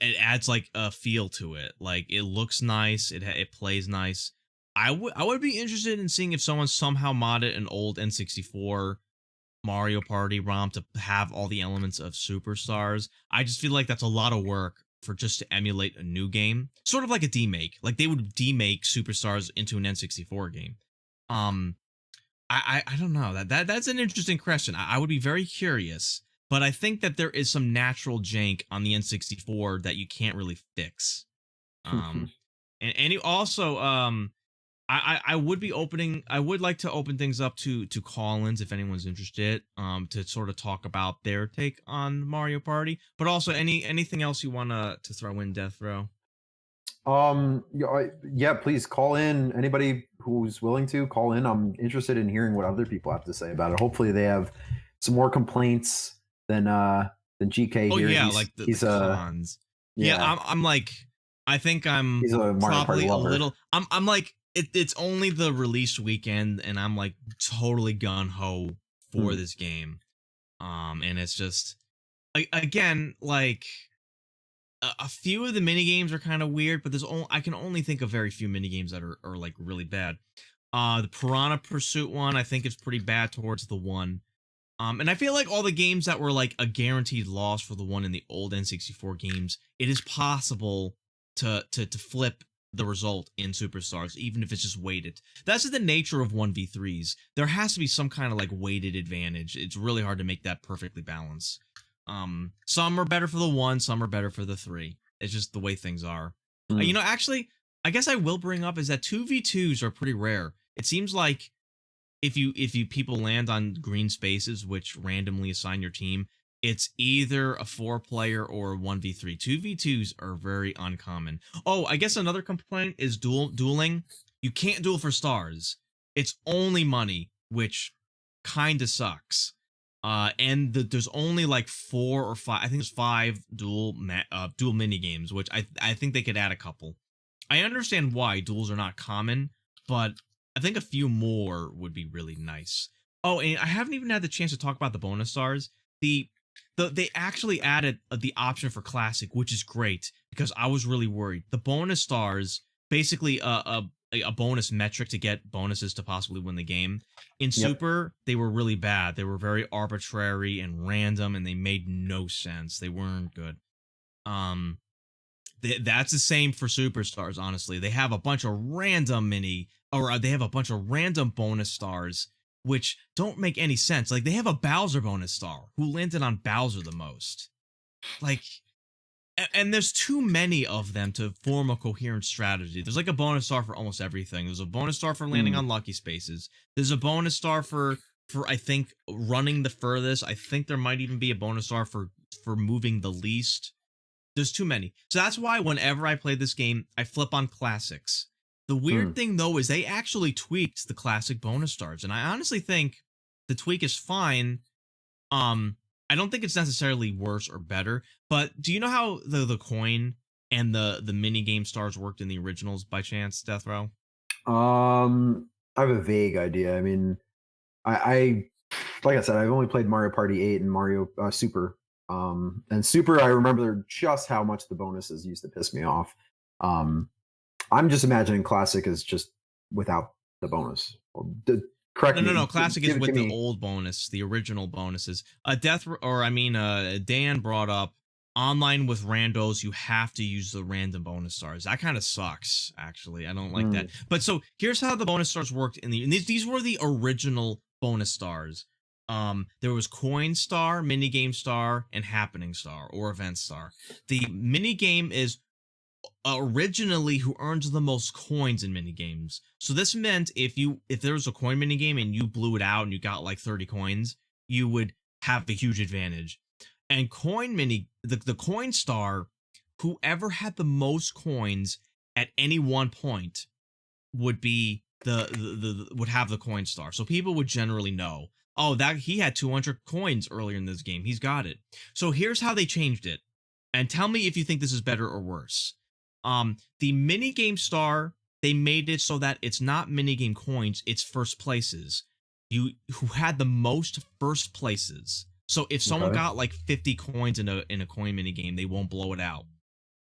It adds like a feel to it. Like it looks nice. It plays nice. I would be interested in seeing if someone somehow modded an old N64 Mario Party ROM to have all the elements of Superstars. I just feel like that's a lot of work for just to emulate a new game, sort of like a demake. Like they would demake Superstars into an N64 game. I don't know. That's an interesting question. I would be very curious, but I think that there is some natural jank on the N64 that you can't really fix. Um, and you also I would be opening. I would like to open things up to call-ins if anyone's interested. To sort of talk about their take on Mario Party, but also anything else you wanna to throw in, Death Row. Yeah, yeah, please call in. Anybody who's willing to call in. I'm interested in hearing what other people have to say about it. Hopefully, they have some more complaints than GK Oh here. yeah, He's like the he's a cons. Yeah, yeah, I'm like I think I'm he's a Mario Party probably a lover. little I'm like it's only the release weekend and I'm like totally gun ho for Hmm. this game. And it's just again like a few of the mini games are kind of weird, but there's only I can only think of very few mini games that are like really bad. The Piranha Pursuit one I think is pretty bad towards the one. And I feel like all the games that were like a guaranteed loss for the one in the old N64 games, it is possible to flip the result in Superstars, even if it's just weighted. That's the nature of 1v3s. There has to be some kind of like weighted advantage. It's really hard to make that perfectly balanced. Some are better for the one, some are better for the three. It's just the way things are. Hmm. Actually, I guess I will bring up is that 2v2s are pretty rare. It seems like if you people land on green spaces which randomly assign your team, it's either a 4-player or a 1v3. 2v2s are very uncommon. Oh, I guess another complaint is dueling. You can't duel for stars. It's only money, which kind of sucks. And there's only like 4 or 5. I think there's 5 dual mini games, which I think they could add a couple. I understand why duels are not common, but I think a few more would be really nice. Oh, and I haven't even had the chance to talk about the bonus stars. They actually added the option for classic, which is great because I was really worried. The bonus stars basically a bonus metric to get bonuses to possibly win the game. In Yep. Super, they were really bad. They were very arbitrary and random, and they made no sense. They weren't good. Um, that's the same for superstars. Honestly, they have a bunch of random they have a bunch of random bonus stars which don't make any sense. Like they have a Bowser bonus star who landed on Bowser the most. Like, and there's too many of them to form a coherent strategy. There's like a bonus star for almost everything. There's a bonus star for landing Hmm. on lucky spaces. There's a bonus star for I think running the furthest. I think there might even be a bonus star for moving the least. There's too many. So that's why whenever I play this game, I flip on classics. The Hmm. weird thing though is they actually tweaked the classic bonus stars, and I honestly think the tweak is fine. Um, I don't think it's necessarily worse or better, but do you know how the coin and the mini game stars worked in the originals by chance, Death Row? I have a vague idea. I mean, I like I said, I've only played Mario Party 8 and Mario Super. And Super, I remember just how much the bonuses used to piss me off. Um, I'm just imagining Classic is just without the bonus. Well, correct No, no, no. me. Classic is Give with the me. old bonus, the original bonuses. Dan brought up online with randos. You have to use the random bonus stars. That kind of sucks. Actually, I don't like Hmm. that. But so here's how the bonus stars worked and these were the original bonus stars. There was coin star, mini game star, and happening star or event star. The mini game is originally who earns the most coins in mini games. So this meant if there was a coin mini game and you blew it out and you got like 30 coins, you would have a huge advantage. And the coin star, whoever had the most coins at any one point would be the would have the coin star. So people would generally know, oh, that he had 200 coins earlier in this game. He's got it. So here's how they changed it. And tell me if you think this is better or worse. The minigame star, they made it so that it's not minigame coins, it's first places. You who had the most first places. So if someone Okay. got like 50 coins in a coin minigame, they won't blow it out.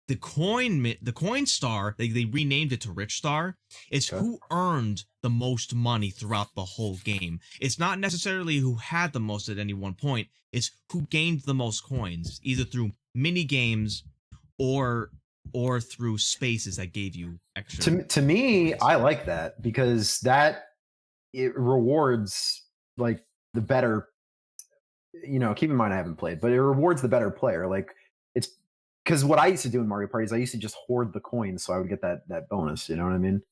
The coin star, they renamed it to Rich Star, is Okay. who earned the most money throughout the whole game. It's not necessarily who had the most at any one point, it's who gained the most coins, either through mini games or through spaces that gave you extra To me, coins. I like that because that it rewards like the better. Keep in mind I haven't played, but it rewards the better player. Like it's because what I used to do in Mario Party is I used to just hoard the coins so I would get that bonus. You know what I mean?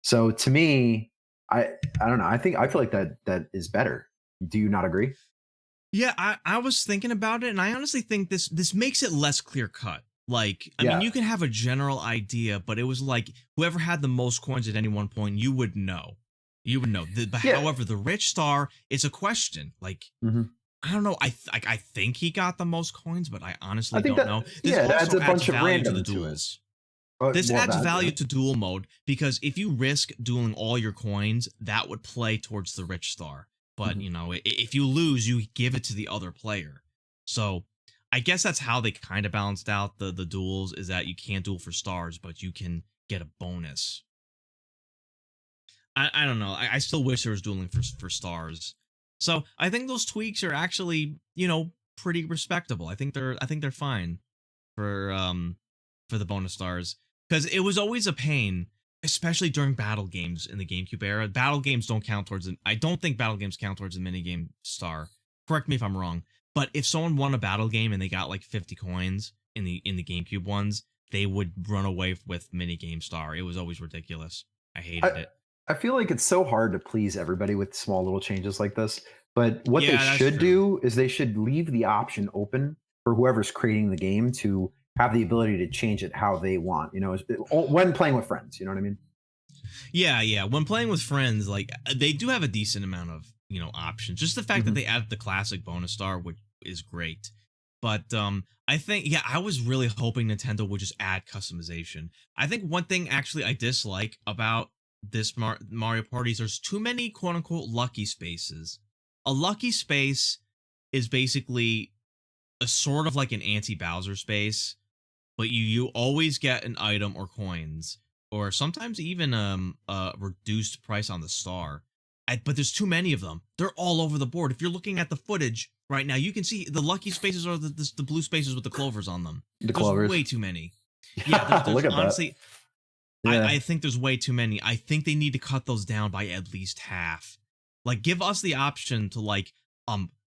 So to me, I don't know. I feel like that is better. Do you not agree? Yeah, I was thinking about it, and I honestly think this makes it less clear cut. Like, I mean, Yeah. you can have a general idea, but it was like whoever had the most coins at any one point, you would know. You would know. But Yeah. however, the rich star is a question. Like, Mhm. I don't know. I think he got the most coins, but I I honestly think don't that know. This yeah, it adds also a adds bunch of value to the random to it. duels. This Well, adds that value yeah. to duel mode because if you risk dueling all your coins, that would play towards the rich star. But Mhm. if you lose, you give it to the other player. So I guess that's how they kind of balanced out the duels is that you can't duel for stars, but you can get a bonus. I don't know. I still wish there was dueling for stars. So I think those tweaks are actually pretty respectable. I think they're fine for the bonus stars because it was always a pain, especially during battle games in the GameCube era. Battle games don't count towards it. I don't think battle games count towards the minigame star. Correct me if I'm wrong, but if someone won a battle game and they got like 50 coins in the GameCube ones, they would run away with minigame star. It was always ridiculous. I hated I it. I feel like it's so hard to please everybody with small little changes like this. But what they Yeah, that's should true. do is they should leave the option open for whoever's creating the game to have the ability to change it how they want. When playing with friends. You know what I mean? Yeah, yeah. When playing with friends, like they do have a decent amount of options. Just the fact that Mhm. they added the classic bonus star, which is great. But I think I was really hoping Nintendo would just add customization. I think one thing actually I dislike about this Mario Party is there's too many quote unquote lucky spaces. A lucky space is basically a sort of like an anti Bowser space, but you always get an item or coins or sometimes even a reduced price on the star. But there's too many of them. They're all over the board. If you're looking at the footage right now, you can see the lucky spaces are the blue spaces with the clovers on them. The There's clovers. way too many. Yeah, there's Yeah, there's look at that. honestly Yeah. I think there's way too many. I think they need to cut those down by at least half. Like give us the option to like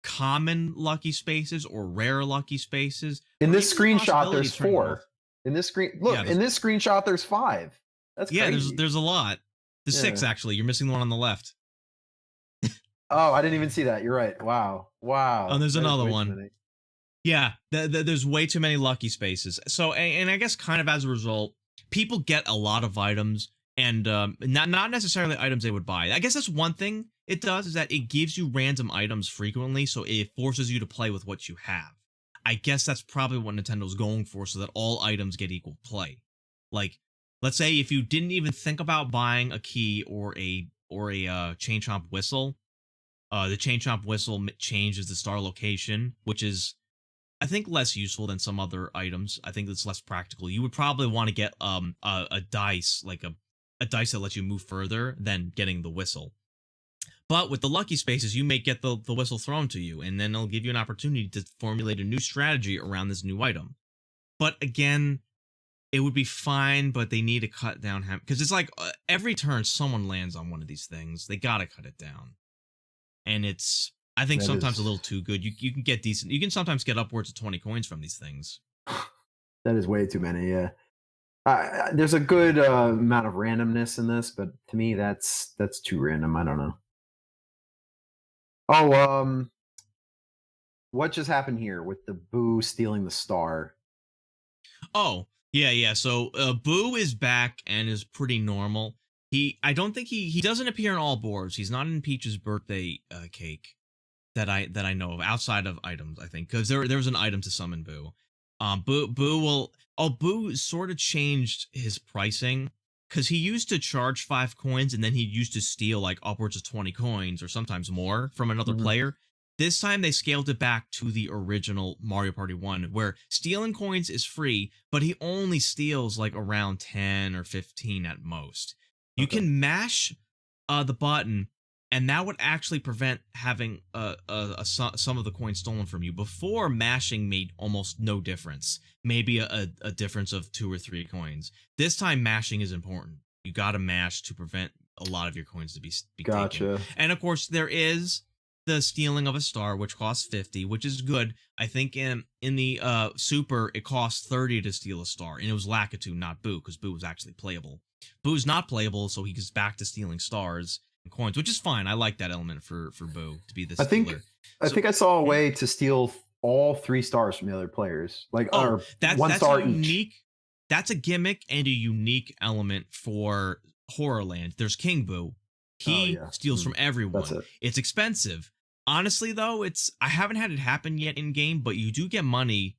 common lucky spaces or rare lucky spaces In or this even the screenshot, possibility there's of turning them off. four. In this screen, Yeah, look. In this screenshot, there's five. That's yeah, crazy. there's a lot. The six Yeah. actually. You're missing the one on the left. Oh, I didn't even see that. You're right. Wow. Oh, Wow. there's That is another way too one. many. Yeah, there's way too many lucky spaces. So, and I guess kind of as a result, people get a lot of items, and not necessarily items they would buy. I guess that's one thing it does is that it gives you random items frequently, so it forces you to play with what you have. I guess that's probably what Nintendo's going for, so that all items get equal play. Like, let's say if you didn't even think about buying a key or a chain chomp whistle, the chain chomp whistle changes the star location, which is I think less useful than some other items. I think it's less practical. You would probably want to get a dice, like a dice that lets you move further than getting the whistle. But with the lucky spaces, you may get the whistle thrown to you, and then it'll give you an opportunity to formulate a new strategy around this new item. But again, it would be fine, but they need to cut down because it's like every turn someone lands on one of these things. They gotta cut it down, and it's I think That sometimes a is little too good. You can get decent. You can sometimes get upwards of 20 coins from these things. that is way too many. Yeah. There's a good amount of randomness in this, but to me, that's too random. I don't know. Oh, what just happened here with the Boo stealing the star? Oh, yeah, yeah. So Boo is back and is pretty normal. I don't think he doesn't appear in all boards. He's not in Peach's birthday cake that I know of outside of items. I think because there was an item to summon Boo. Boo sort of changed his pricing because he used to charge 5 coins and then he used to steal like upwards of 20 coins or sometimes more from another Mhm. player. This time they scaled it back to the original Mario Party 1 where stealing coins is free, but he only steals like around 10 or 15 at most. You Okay. can mash the button and that would actually prevent having some of the coins stolen from you. Before, mashing made almost no difference, maybe a difference of 2 or 3 coins. This time mashing is important. You gotta mash to prevent a lot of your coins to be taken. Gotcha. And of course, there is the stealing of a star, which costs 50, which is good. I think in the Super, it costs 30 to steal a star, and it was Lakitu, not Boo, because Boo was actually playable. Boo's not playable, so he goes back to stealing stars and coins, which is fine. I like that element for Boo to be the stealer. I think I saw a way to steal all 3 stars from the other players, like or one star a unique. each. That's a gimmick and a unique element for Horrorland. There's King Boo. He steals from everyone. It's expensive. Honestly, though, I haven't had it happen yet in game, but you do get money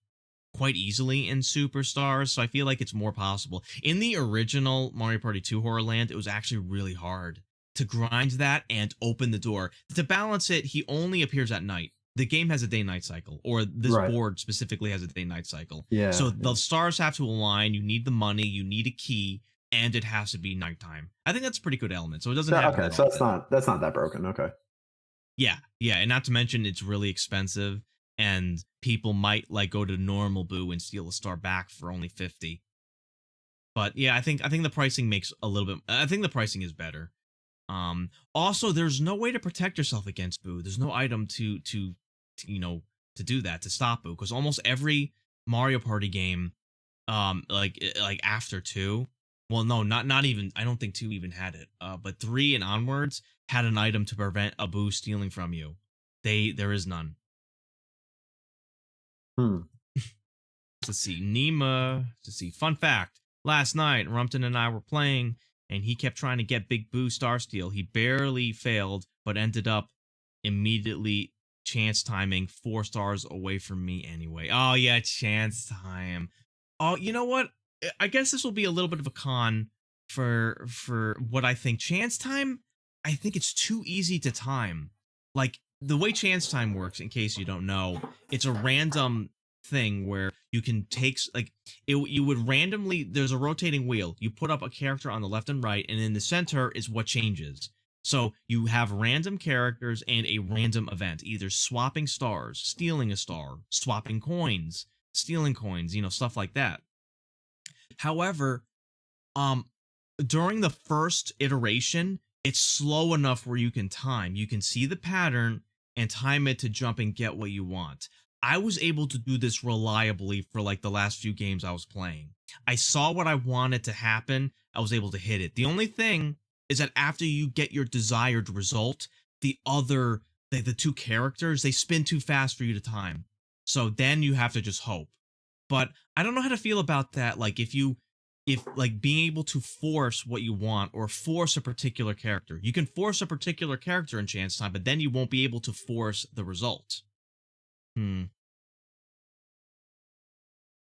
quite easily in Superstars, so I feel like it's more possible. In the original Mario Party 2 Horrorland, it was actually really hard to grind that and open the door. To balance it, he only appears at night. The game has a day-night cycle, or this board specifically has a day-night cycle. Yeah. So the stars have to align, you need the money, you need a key, and it has to be nighttime. I think that's a pretty good element. So it doesn't happen. Okay, so that's not that broken. Okay. Yeah, and not to mention it's really expensive, and people might like go to normal Boo and steal a star back for only 50. But yeah, I think the pricing makes a little bit. I think the pricing is better. Also, there's no way to protect yourself against Boo. There's no item to do that, to stop Boo, because almost every Mario Party game, like after 2. Well, no, not even. I don't think 2 even had it. But 3 and onwards had an item to prevent a Boo stealing from you. There is none. Let's see. Nima. Let's see. Fun fact. Last night, Rumpton and I were playing, and he kept trying to get Big Boo Star Steal. He barely failed, but ended up immediately chance timing 4 stars away from me anyway. Oh, yeah, chance time. Oh, you know what? I guess this will be a little bit of a con for what I think. Chance time, I think it's too easy to time. Like, the way chance time works, in case you don't know, it's a random thing where you can take, like, you would randomly, there's a rotating wheel. You put up a character on the left and right, and in the center is what changes. So you have random characters and a random event, either swapping stars, stealing a star, swapping coins, stealing coins, stuff like that. However, during the first iteration, it's slow enough where you can time. You can see the pattern and time it to jump and get what you want. I was able to do this reliably for like the last few games I was playing. I saw what I wanted to happen. I was able to hit it. The only thing is that after you get your desired result, the 2 characters, they spin too fast for you to time. So then you have to just hope. But I don't know how to feel about that. Like if like being able to force what you want or force a particular character. You can force a particular character in chance time, but then you won't be able to force the result.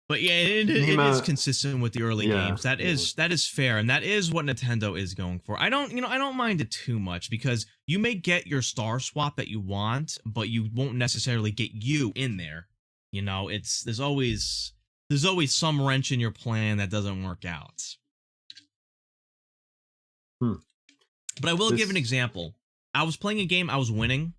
But yeah, it is consistent with the early games. That is fair, and that is what Nintendo is going for. I don't mind it too much, because you may get your star swap that you want, but you won't necessarily get you in there. There's always some wrench in your plan that doesn't work out. But I will give an example. I was playing a game, I was winning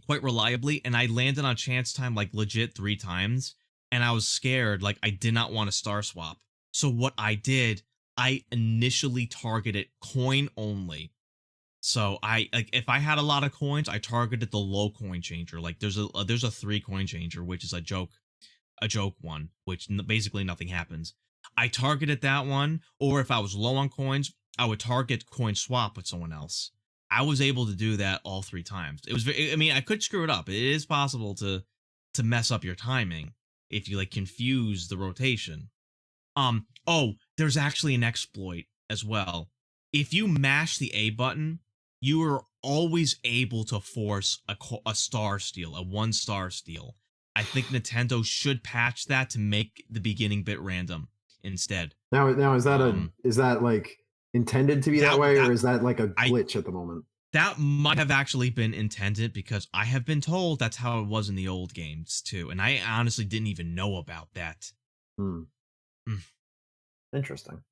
quite reliably, and I landed on chance time like legit 3 times, and I was scared, like I did not want to star swap. So what I did, I initially targeted coin only. So if I had a lot of coins, I targeted the low coin changer. Like there's a 3 coin changer, which is a joke one, which basically nothing happens. I targeted that one, or if I was low on coins, I would target coin swap with someone else. I was able to do that all 3 times. It was, I could screw it up. It is possible to mess up your timing if you like confuse the rotation. There's actually an exploit as well. If you mash the A button, you are always able to force a star steal, a 1-star steal. I think Nintendo should patch that to make the beginning bit random instead. Now is that like intended to be that way, or is that like a glitch at the moment? That might have actually been intended, because I have been told that's how it was in the old games too, and I honestly didn't even know about that. Interesting.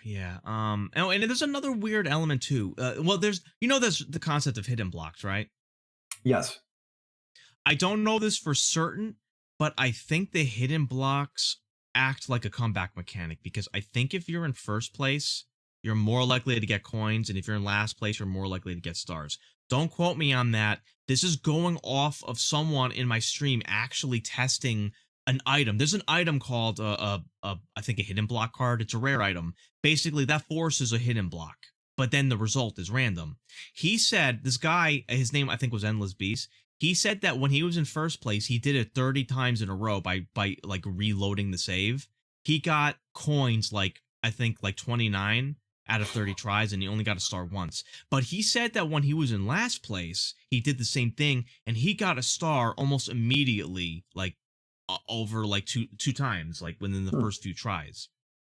Yeah. And there's another weird element too. Well, there's the concept of hidden blocks, right? Yes. I don't know this for certain, but I think the hidden blocks act like a comeback mechanic, because I think if you're in first place, you're more likely to get coins, and if you're in last place, you're more likely to get stars. Don't quote me on that. This is going off of someone in my stream actually testing an item. There's an item called I think a hidden block card. It's a rare item. Basically, that forces a hidden block, but then the result is random. He said, this guy, his name I think was Endless Beast. He said that when he was in first place, he did it 30 times in a row by like reloading the save. He got coins like I think like 29 out of 30 tries, and he only got a star once. But he said that when he was in last place, he did the same thing and he got a star almost immediately, like over like two times, like within the first few tries.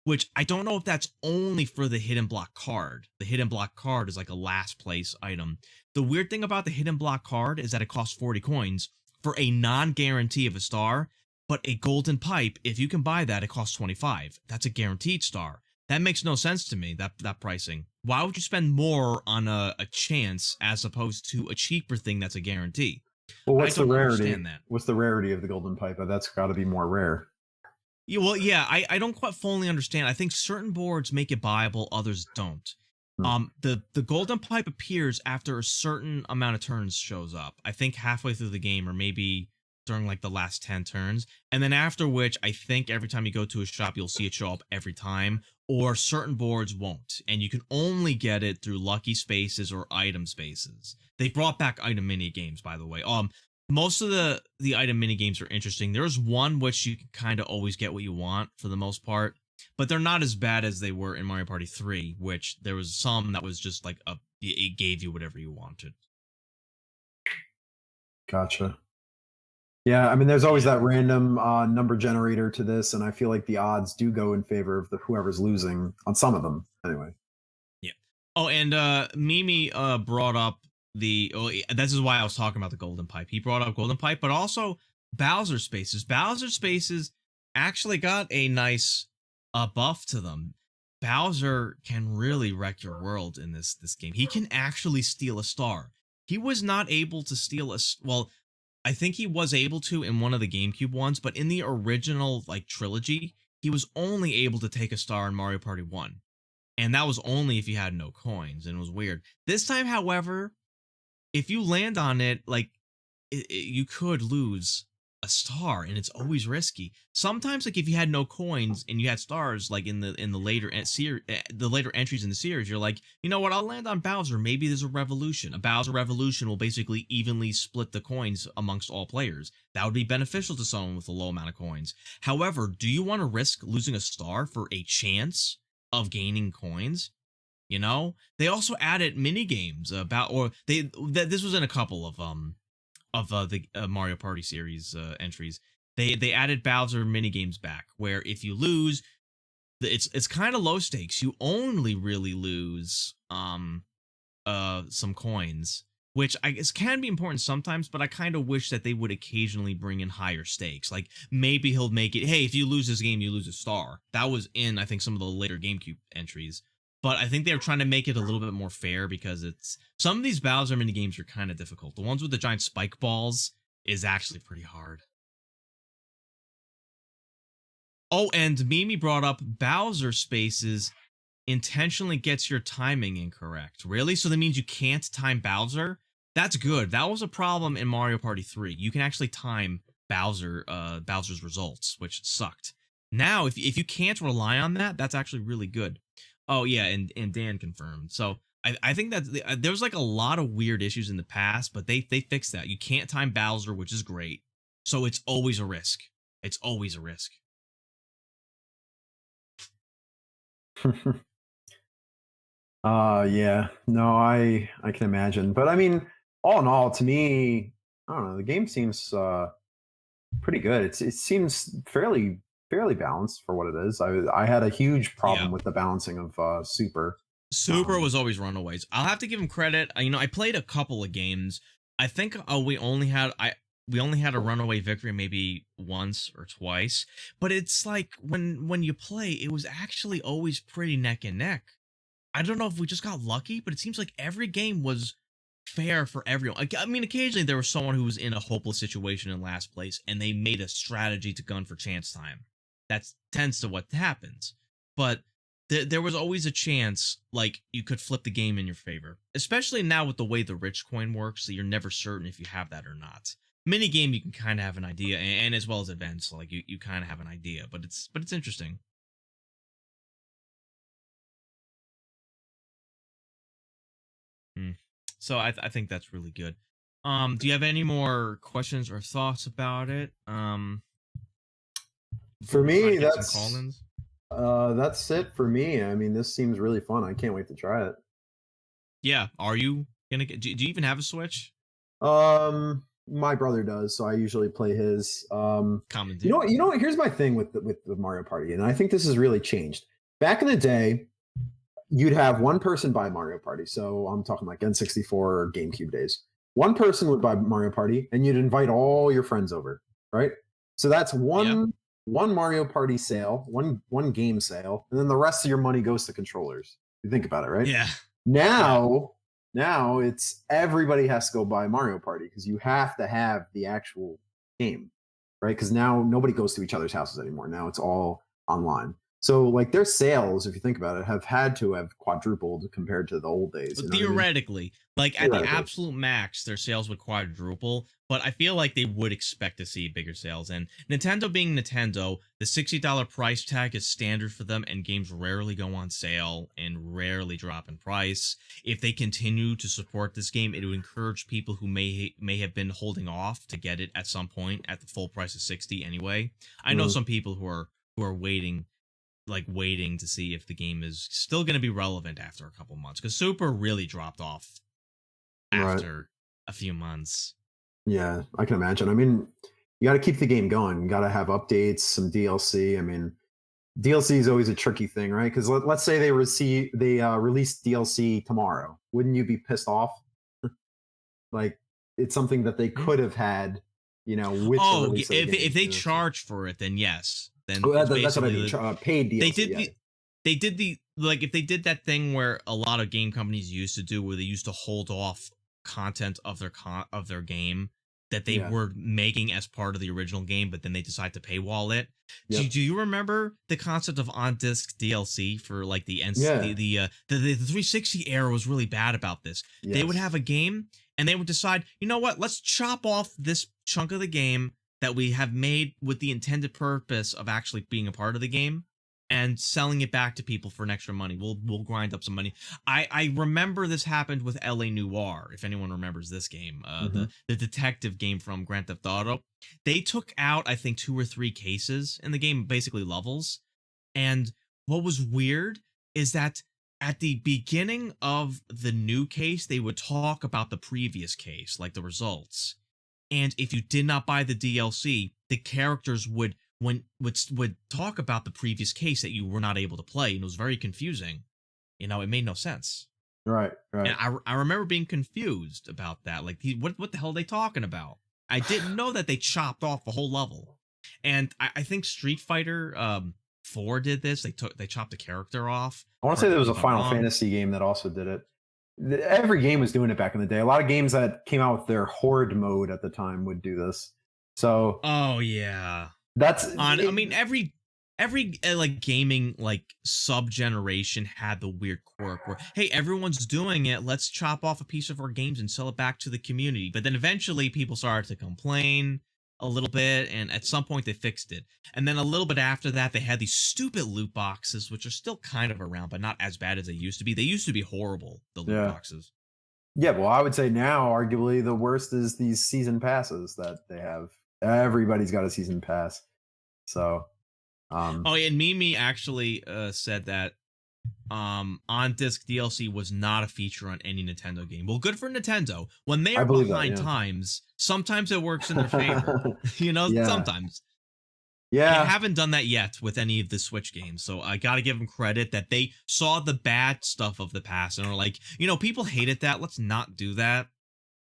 Which I don't know if that's only for the hidden block card. The hidden block card is like a last place item. The weird thing about the hidden block card is that it costs 40 coins for a non-guarantee of a star, but a golden pipe, if you can buy that, it costs 25. That's a guaranteed star. That makes no sense to me, that pricing. Why would you spend more on a chance as opposed to a cheaper thing that's a guarantee? Well, what's I don't the rarity? understand that. What's the rarity of the golden pipe? That's got to be more rare. Yeah, well, yeah, I don't quite fully understand. I think certain boards make it buyable, others don't. The golden pipe appears after a certain amount of turns shows up. I think halfway through the game, or maybe during like the last 10 turns, and then after which I think every time you go to a shop you'll see it show up every time, or certain boards won't, and you can only get it through lucky spaces or item spaces. They brought back item mini games, by the way. Most of the item mini games are interesting. There's one which you can kind of always get what you want for the most part, but they're not as bad as they were in Mario Party 3, which there was some that was just like it gave you whatever you wanted. Gotcha. Yeah, I mean, there's always that random number generator to this, and I feel like the odds do go in favor of whoever's losing on some of them. Anyway. Yeah. Oh, and Mimi brought up this is why I was talking about the golden pipe. He brought up golden pipe, but also Bowser spaces. Bowser spaces actually got a nice buff to them. Bowser can really wreck your world in this game. He can actually steal a star. He was not able to steal well, I think he was able to in one of the GameCube ones, but in the original like trilogy, he was only able to take a star in Mario Party 1. And that was only if you had no coins, and it was weird. This time, however, if you land on it, like you could lose a star, and it's always risky. Sometimes, like if you had no coins and you had stars, like in the later the later entries in the series, you're like, you know what? I'll land on Bowser. Maybe there's a revolution. A Bowser revolution will basically evenly split the coins amongst all players. That would be beneficial to someone with a low amount of coins. However, do you want to risk losing a star for a chance of gaining coins? You know, they also added mini games this was in a couple of the Mario Party series entries. They added Bowser mini games back, where if you lose, it's kind of low stakes. You only really lose some coins, which I guess can be important sometimes, but I kind of wish that they would occasionally bring in higher stakes. Like maybe he'll make it, hey, if you lose this game, you lose a star. That was in I think some of the later GameCube entries. But I think they're trying to make it a little bit more fair, because some of these Bowser mini games are kind of difficult. The ones with the giant spike balls is actually pretty hard. Oh, and Mimi brought up Bowser spaces intentionally gets your timing incorrect. Really? So that means you can't time Bowser? That's good. That was a problem in Mario Party 3. You can actually time Bowser's results, which sucked. Now, if you can't rely on that, that's actually really good. Oh yeah, and Dan confirmed. So I think that there was like a lot of weird issues in the past, but they fixed that. You can't time Bowser, which is great. So it's always a risk. It's always a risk. Yeah. No, I can imagine. But I mean, all in all, to me, I don't know, the game seems pretty good. It seems fairly balanced for what it is. I had a huge problem with the balancing of Super. Super was always runaways. I'll have to give him credit. You know, I played a couple of games. I think we only had a runaway victory maybe once or twice. But it's like when you play, it was actually always pretty neck and neck. I don't know if we just got lucky, but it seems like every game was fair for everyone. I mean, occasionally there was someone who was in a hopeless situation in last place, and they made a strategy to gun for chance time. That tends to what happens. But there was always a chance, like, you could flip the game in your favor. Especially now with the way the rich coin works, so you're never certain if you have that or not. Mini game, you can kind of have an idea, and as well as events, like, you kind of have an idea, but it's interesting. Hmm. So I think that's really good. Do you have any more questions or thoughts about it? Before For we try me, to get some call-ins. that's it for me. I mean, this seems really fun. I can't wait to try it. Yeah, are you gonna get? Do you even have a Switch? My brother does, so I usually play his. Common You know dude. what? You know what? Here's my thing with the Mario Party, and I think this has really changed. Back in the day, you'd have one person buy Mario Party. So I'm talking like N64 or GameCube days. One person would buy Mario Party, and you'd invite all your friends over, right? So that's Yeah. one Mario Party sale, one game sale, and then the rest of your money goes to controllers. You think about it, right? Yeah. Now it's everybody has to go buy Mario Party because you have to have the actual game, right? Because now nobody goes to each other's houses anymore. Now it's all online. So like their sales, if you think about it, have had to have quadrupled compared to the old days. You know what I mean? Theoretically, like at the Theoretically. absolute max, their sales would quadruple, but I feel like they would expect to see bigger sales. And Nintendo being Nintendo, the $60 price tag is standard for them, and games rarely go on sale and rarely drop in price. If they continue to support this game, it would encourage people who may have been holding off to get it at some point at the full price of 60 anyway. I know some people who are waiting to see if the game is still going to be relevant after a couple months, because Super really dropped off after a few months. Yeah, I can imagine. I mean, you got to keep the game going. You got to have updates, some DLC. I mean, DLC is always a tricky thing, right? Because let's say they release DLC tomorrow. Wouldn't you be pissed off? Like it's something that they could have had, with the release of the game. If they charge for it, then yes. Then that's what I mean. Paid DLC. They did the like if they did that thing where a lot of game companies used to do, where they used to hold off content of their game that they were making as part of the original game, but then they decide to paywall it. Yep. Do you remember the concept of on disc DLC for like the 360 era was really bad about this. Yes. They would have a game and they would decide, you know what, let's chop off this chunk of the game that we have made with the intended purpose of actually being a part of the game and selling it back to people for an extra money. We'll grind up some money. I remember this happened with LA Noire, if anyone remembers this game, the detective game from Grand Theft Auto. They took out, I think, 2 or 3 cases in the game, basically levels. And what was weird is that at the beginning of the new case, they would talk about the previous case, like the results. And if you did not buy the DLC, the characters would talk about the previous case that you were not able to play, and it was very confusing. It made no sense. Right. And I remember being confused about that. Like, what the hell are they talking about? I didn't know that they chopped off a whole level. And I think Street Fighter 4 did this. They chopped a character off. I want to say there was a Final Fantasy game that also did it. Every game was doing it back in the day. A lot of games that came out with their horde mode at the time would do this. So, oh yeah, I mean, every like gaming like sub generation had the weird quirk where, hey, everyone's doing it, let's chop off a piece of our games and sell it back to the community. But then eventually people started to complain a little bit, and at some point they fixed it. And then a little bit after that, they had these stupid loot boxes, which are still kind of around, but not as bad as they used to be. They used to be horrible, the loot boxes. Yeah, well, I would say now, arguably, the worst is these season passes that they have. Everybody's got a season pass. So, and Mimi actually said that on disc DLC was not a feature on any Nintendo game. Well, good for Nintendo. When they are behind times, sometimes it works in their favor. Sometimes. Yeah. They haven't done that yet with any of the Switch games, so I gotta give them credit that they saw the bad stuff of the past and are like, people hated that, let's not do that.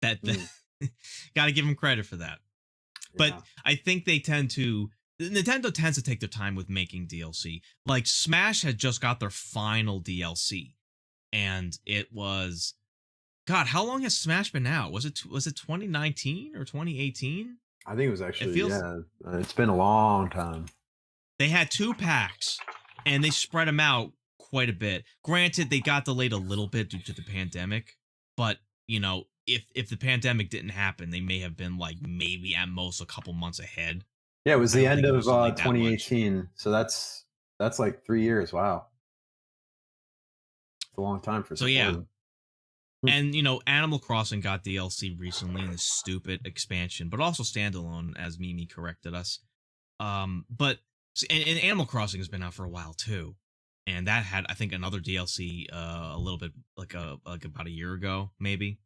Gotta give them credit for that. But I think Nintendo tends to take their time with making DLC. Like, Smash had just got their final DLC, and it was, God, how long has Smash been out? Was it 2019 or 2018? I think it was actually, it's been a long time. They had 2 packs, and they spread them out quite a bit. Granted, they got delayed a little bit due to the pandemic, but you know, if the pandemic didn't happen, they may have been like maybe at most a couple months ahead. Yeah, it was I the don't end think it of was delayed that much. 2018, so that's like 3 years. Wow, it's a long time for So support. yeah. And you know, Animal Crossing got DLC recently in this stupid expansion, but also standalone, as Mimi corrected us. But and Animal Crossing has been out for a while too, and that had I think another DLC a little bit like about a year ago maybe.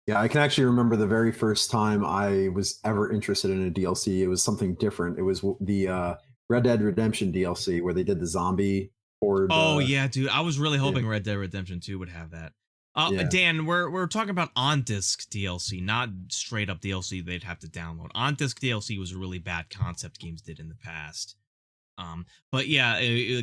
Yeah, I can actually remember the very first time I was ever interested in a DLC. It was something different. It was the Red Dead Redemption DLC where they did the zombie horde. Oh yeah, dude, I was really Yeah, hoping Red Dead Redemption 2 would have that. yeah. Dan, we're talking about on disc DLC, not straight up DLC they'd have to download. On disc DLC was a really bad concept games did in the past. But yeah,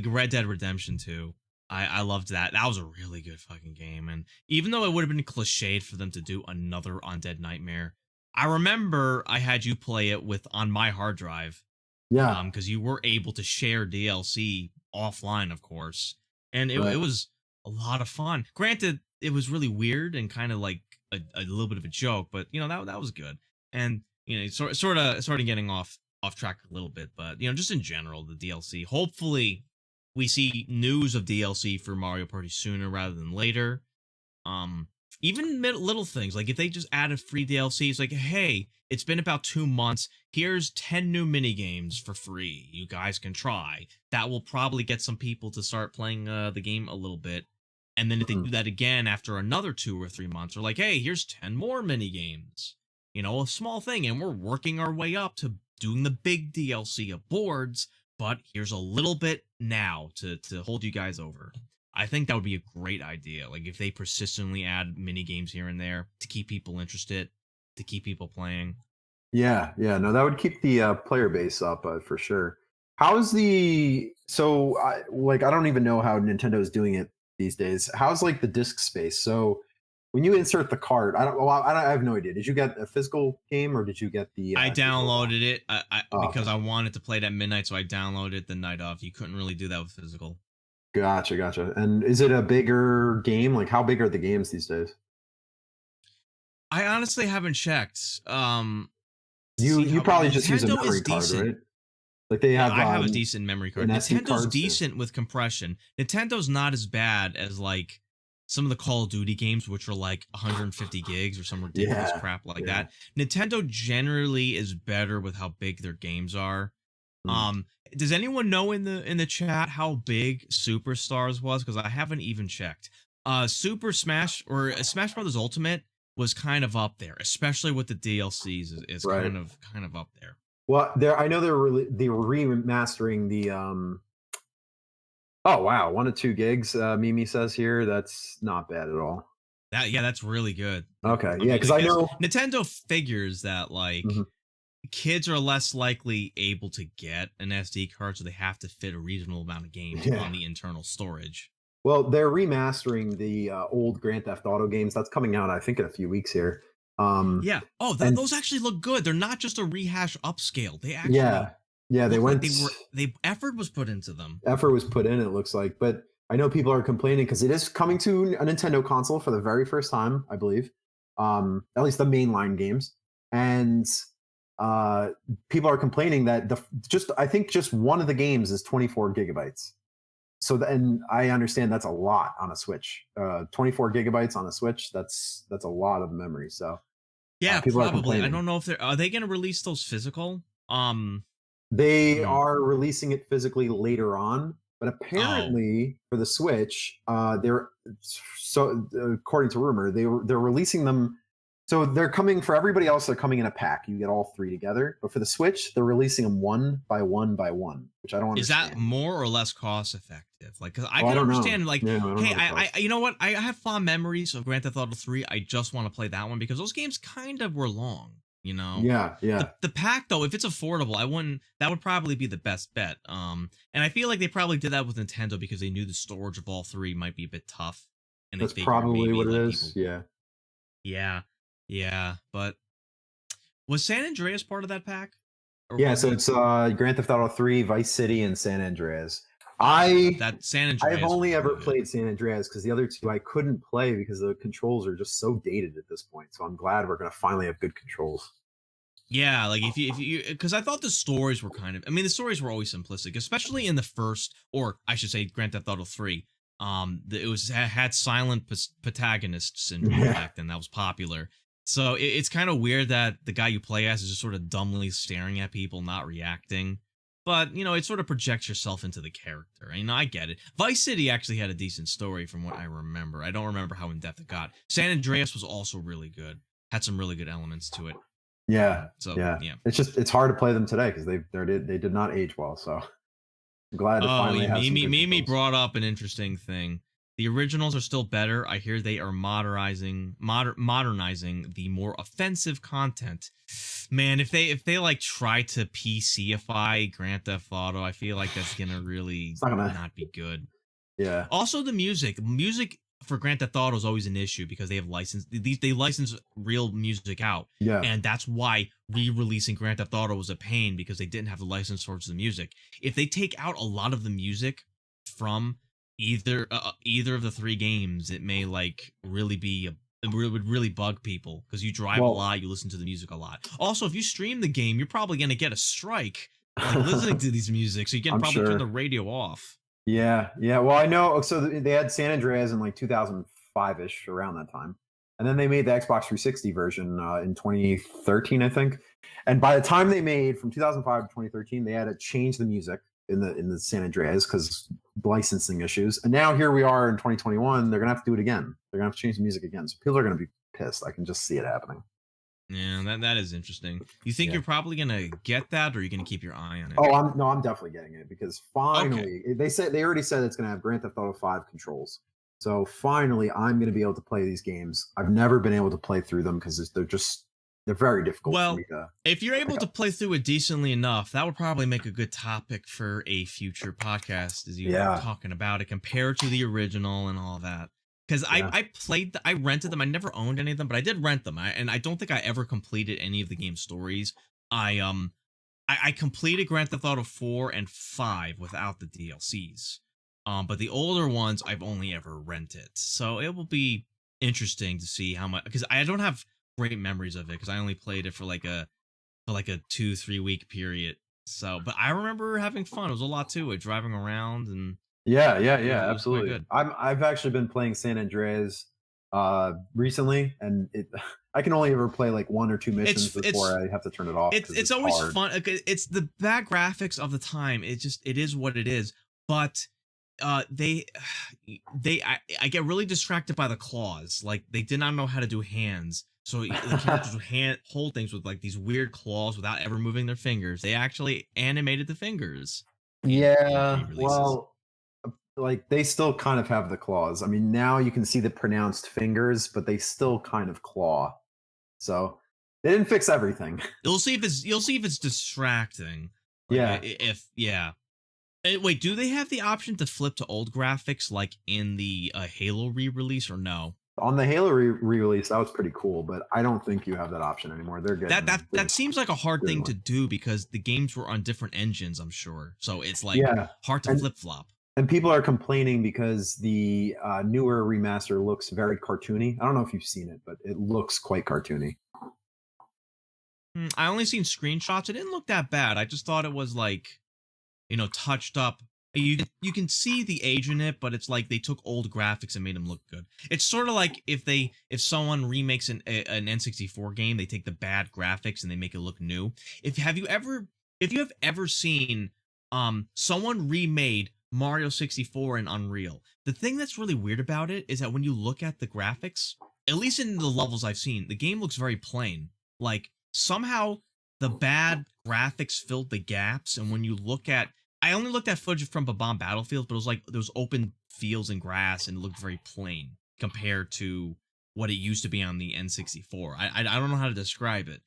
Red Dead Redemption 2. I loved that. That was a really good fucking game. And even though it would have been cliched for them to do another Undead Nightmare, I remember I had you play it with on my hard drive. Yeah, Because you were able to share DLC offline, of course. And it right. was a lot of fun. Granted, it was really weird and kind of like a little bit of a joke, but you know, that was good. And you know, sort of getting off track a little bit, but you know, just in general, the DLC. Hopefully, we see news of DLC for Mario Party sooner rather than later. Um, Even little things like if they just added free DLC, it's like, hey, it's been about 2 months. Here's 10 new mini games for free. You guys can try. That will probably get some people to start playing the game a little bit. And then if they Mhm. do that again after another 2 or 3 months, they're like, hey, here's 10 more mini games. You know, a small thing, and we're working our way up to doing the big DLC of boards. But here's a little bit now to hold you guys over. I think that would be a great idea. Like if they persistently add mini games here and there to keep people interested, to keep people playing. Yeah, yeah. No, that would keep the player base up for sure. How's the so I don't even know how Nintendo's doing it these days. How's like the disk space? So when you insert the card, I have no idea. Did you get a physical game or did you get the I digital one? downloaded it Oh, because okay. I wanted to play it at midnight, so I downloaded it the night of. You couldn't really do that with physical. Gotcha, gotcha. And is it a bigger game? Like how big are the games these days? I honestly haven't checked to You see you how big probably just use a Nintendo is memory card, decent. right? Like they Yeah, have I have a decent memory an card. SD Nintendo's cards. Yeah. decent with compression. Nintendo's not as bad as like some of the Call of Duty games, which are like 150 gigs or some ridiculous Yeah. crap like Yeah. that. Nintendo generally is better with how big their games are. Mm. Um, does anyone know in the chat how big Superstars was? Because I haven't even checked. Super Smash or Smash Brothers Ultimate was kind of up there, especially with the DLCs. Is Right. kind of up there. Well, I know they were remastering the oh wow, 1 to 2 gigs. Mimi says here that's not bad at all. That's really good. Okay, I yeah, mean, because I because know. Nintendo figures that like Mhm. kids are less likely able to get an SD card, so they have to fit a reasonable amount of games Yeah. on the internal storage. Well, they're remastering the old Grand Theft Auto games. That's coming out, I think, in a few weeks here. Yeah. Oh, And those actually look good. They're not just a rehash upscale. They actually yeah, yeah, they look like went. they effort was put into them. Effort was put in. It looks like, but I know people are complaining because it is coming to a Nintendo console for the very first time, I believe. At least the mainline games, and uh, people are complaining that I think just one of the games is 24 gigabytes. So and I understand that's a lot on a Switch. 24 gigabytes on a Switch. That's a lot of memory. So Yeah, people are probably. I complaining. don't know if are they going to release those physical? They Hmm. are releasing it physically later on, but Oh, apparently for the Switch, they're so according to rumor, they're releasing them. So they're coming for everybody else. They're coming in a pack. You get all three together. But for the Switch, they're releasing them one by one by one, which I don't is that understand. more or less cost effective? Like, cause I Oh, I can don't know. understand, like, Yeah, I don't hey, know the cost. you know what? I have fond memories of Grand Theft Auto 3. I just want to play that one because those games kind of were long, you know? Yeah, yeah. The pack though, if it's affordable, I wouldn't. That would probably be the best bet. And I feel like they probably did that with Nintendo because they knew the storage of all three might be a bit tough, and they That's figured probably maybe what it like is. people. Yeah. Yeah, yeah. But was San Andreas part of that pack? Or Yeah, was so it it's Grand Theft Auto 3, Vice City, and San Andreas. that San Andreas? I've was only ever really good. played San Andreas because the other two I couldn't play because the controls are just so dated at this point. So I'm glad we're gonna finally have good controls. Yeah, like if you because I thought the stories were kind of, I mean, the stories were always simplistic, especially in the first, or I should say Grand Theft Auto 3. It was had silent protagonist syndrome Yeah. back then, that was popular. So it's kind of weird that the guy you play as is just sort of dumbly staring at people, not reacting. But it sort of projects yourself into the character. I get it. Vice City actually had a decent story from what I remember. I don't remember how in depth it got. San Andreas was also really good. Had some really good elements to it. Yeah, So yeah. yeah. It's hard to play them today because they did not age well. So I'm glad to Oh, finally have some good Mimi controls. brought up an interesting thing. The originals are still better. I hear they are modernizing the more offensive content. Man, if they like try to PCify Grand Theft Auto, I feel like that's gonna really It's not gonna. not be good. Yeah, Also, the music for Grand Theft Auto is always an issue because they license real music out, yeah. and that's why re-releasing Grand Theft Auto was a pain because they didn't have the license towards the music. If they take out a lot of the music from either of the three games, it may like really be it would really bug people because you drive a Well, lot, you listen to the music a lot. Also, if you stream the game, you're probably gonna get a strike like listening to these music, so you can I'm probably turn the sure. radio off. Yeah, yeah. Well, I know. So they had San Andreas in like 2005 ish, around that time, and then they made the Xbox 360 version in 2013, I think. And by the time they made from 2005 to 2013, they had to change the music in the San Andreas because licensing issues. And now here we are in 2021. They're gonna have to do it again. They're gonna have to change the music again. So people are gonna be pissed. I can just see it happening. Yeah, that is interesting. You think Yeah. you're probably gonna get that, or are you gonna keep your eye on it? Oh, I'm definitely getting it because Okay. finally they already said it's going to have Grand Theft Auto 5 controls. So finally, I'm going to be able to play these games. I've never been able to play through them because they're very difficult for me Well, to if you're pick able to up. play through it decently enough, that would probably make a good topic for a future podcast, as you Yeah, talking about it compared to the original and all that. Because yeah. I rented them. I never owned any of them, but I did rent them. And I don't think I ever completed any of the game stories. I I completed Grand Theft Auto 4 and 5 without the DLCs. But the older ones I've only ever rented. So it will be interesting to see how much, because I don't have great memories of it because I only played it for like a 2-3 week period. So, but I remember having fun. It was a lot to it, driving around, and Yeah, yeah, it yeah, was quite absolutely. good. I've actually been playing San Andreas recently, and it I can only ever play like one or two missions It's before I have to turn it off because it's it's always hard. fun. It's the bad graphics of the time. It is what it is. But they I get really distracted by the claws. Like they did not know how to do hands. So the characters would hold things with like these weird claws without ever moving their fingers. They actually animated the fingers in Yeah, re-releases. well, like they still kind of have the claws. I mean, now you can see the pronounced fingers, but they still kind of claw. So they didn't fix everything. You'll see if it's distracting. Like Yeah. if yeah. Wait, do they have the option to flip to old graphics like in the Halo re-release or no? On the Halo re-release, that was pretty cool, but I don't think you have that option anymore. That seems like a hard thing Doing to it. do because the games were on different engines, I'm sure. So it's like Yeah. hard to And flip flop. and people are complaining because the newer remaster looks very cartoony. I don't know if you've seen it, but it looks quite cartoony. I only seen screenshots. It didn't look that bad. I just thought it was like, touched up. You can see the age in it, but it's like they took old graphics and made them look good. It's sort of like if someone remakes an N64 game, they take the bad graphics and they make it look new. If you have ever seen someone remade Mario 64 in Unreal, the thing that's really weird about it is that when you look at the graphics, at least in the levels I've seen, the game looks very plain. Like somehow the bad graphics filled the gaps, and when you look at I only looked at footage from Bob Battlefield, but it was like there was open fields and grass, and it looked very plain compared to what it used to be on the N64. I don't know how to describe it,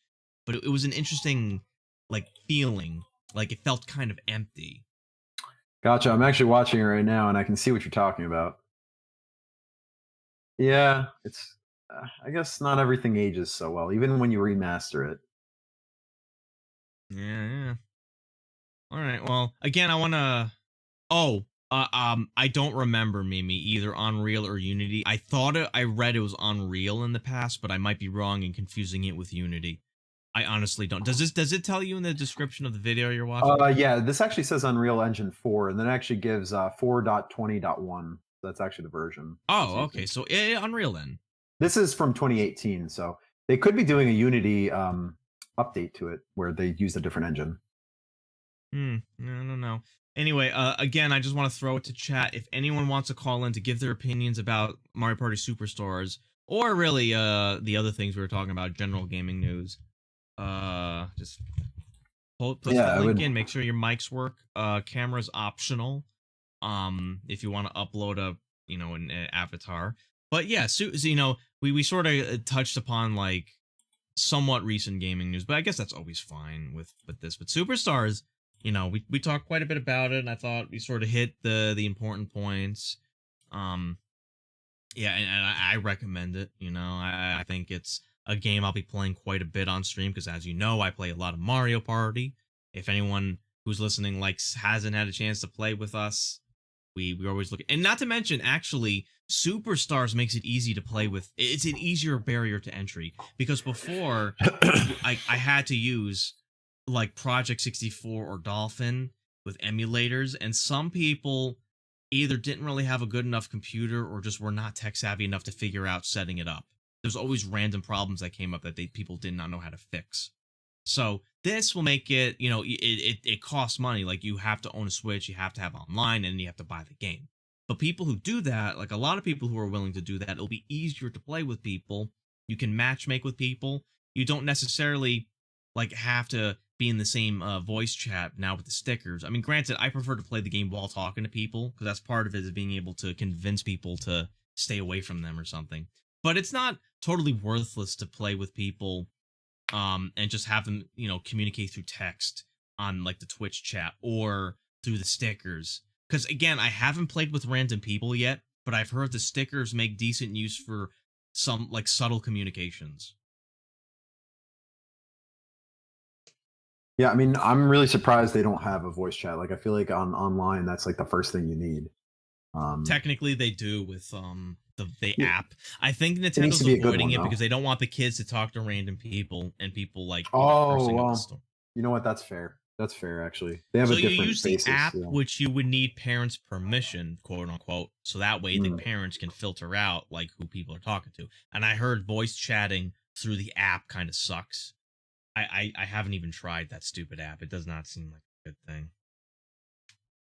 but it was an interesting like feeling. Like it felt kind of empty. Gotcha. I'm actually watching it right now, and I can see what you're talking about. Yeah, it's. I guess not everything ages so well, even when you remaster it. Yeah. All right. Well, again, I want to. Oh, I don't remember Mimi either Unreal or Unity. I read it was Unreal in the past, but I might be wrong and confusing it with Unity. I honestly don't. Does it tell you in the description of the video you're watching? Yeah, this actually says Unreal Engine 4, and then it actually gives 4.20.1. That's actually the version. Oh, okay. So Unreal then. This is from 2018, so they could be doing a Unity update to it where they use a different engine. I don't know. Anyway, again, I just want to throw it to chat. If anyone wants to call in to give their opinions about Mario Party Superstars, or really the other things we were talking about, general gaming news, just put the link in. Make sure your mics work. Camera's optional. If you want to upload an avatar. But yeah, so we sort of touched upon like somewhat recent gaming news, but I guess that's always fine with this. But Superstars, we talked quite a bit about it, and I thought we sort of hit the important points. Yeah, and I recommend it. I think it's a game I'll be playing quite a bit on stream because, as you know, I play a lot of Mario Party. If anyone who's listening hasn't had a chance to play with us, we always look, and not to mention, actually, Superstars makes it easy to play with. It's an easier barrier to entry because before I had to use like Project 64 or Dolphin with emulators, and some people either didn't really have a good enough computer or just were not tech savvy enough to figure out setting it up. There's always random problems that came up that people did not know how to fix. So this will make it, it costs money. Like, you have to own a Switch, you have to have online, and you have to buy the game. But people who do that, like a lot of people who are willing to do that, it'll be easier to play with people. You can matchmake with people. You don't necessarily like have to be in the same voice chat now with the stickers. I mean, granted, I prefer to play the game while talking to people because that's part of it, is being able to convince people to stay away from them or something. But it's not totally worthless to play with people and just have them, communicate through text on like the Twitch chat or through the stickers. Because again, I haven't played with random people yet, but I've heard the stickers make decent use for some like subtle communications. Yeah, I mean, I'm really surprised they don't have a voice chat. Like, I feel like online, that's like the first thing you need. Technically, they do with the app. I think needs Nintendo's to be a good avoiding one, it though. because they don't want the kids to talk to random people and people like Oh, cursing up the well, store. you know what? That's fair. That's fair, actually. They have So a you different use basis, the app, yeah. which you would need parents' permission, quote unquote, so that way the parents can filter out like who people are talking to. And I heard voice chatting through the app kind of sucks. I haven't even tried that stupid app. It does not seem like a good thing.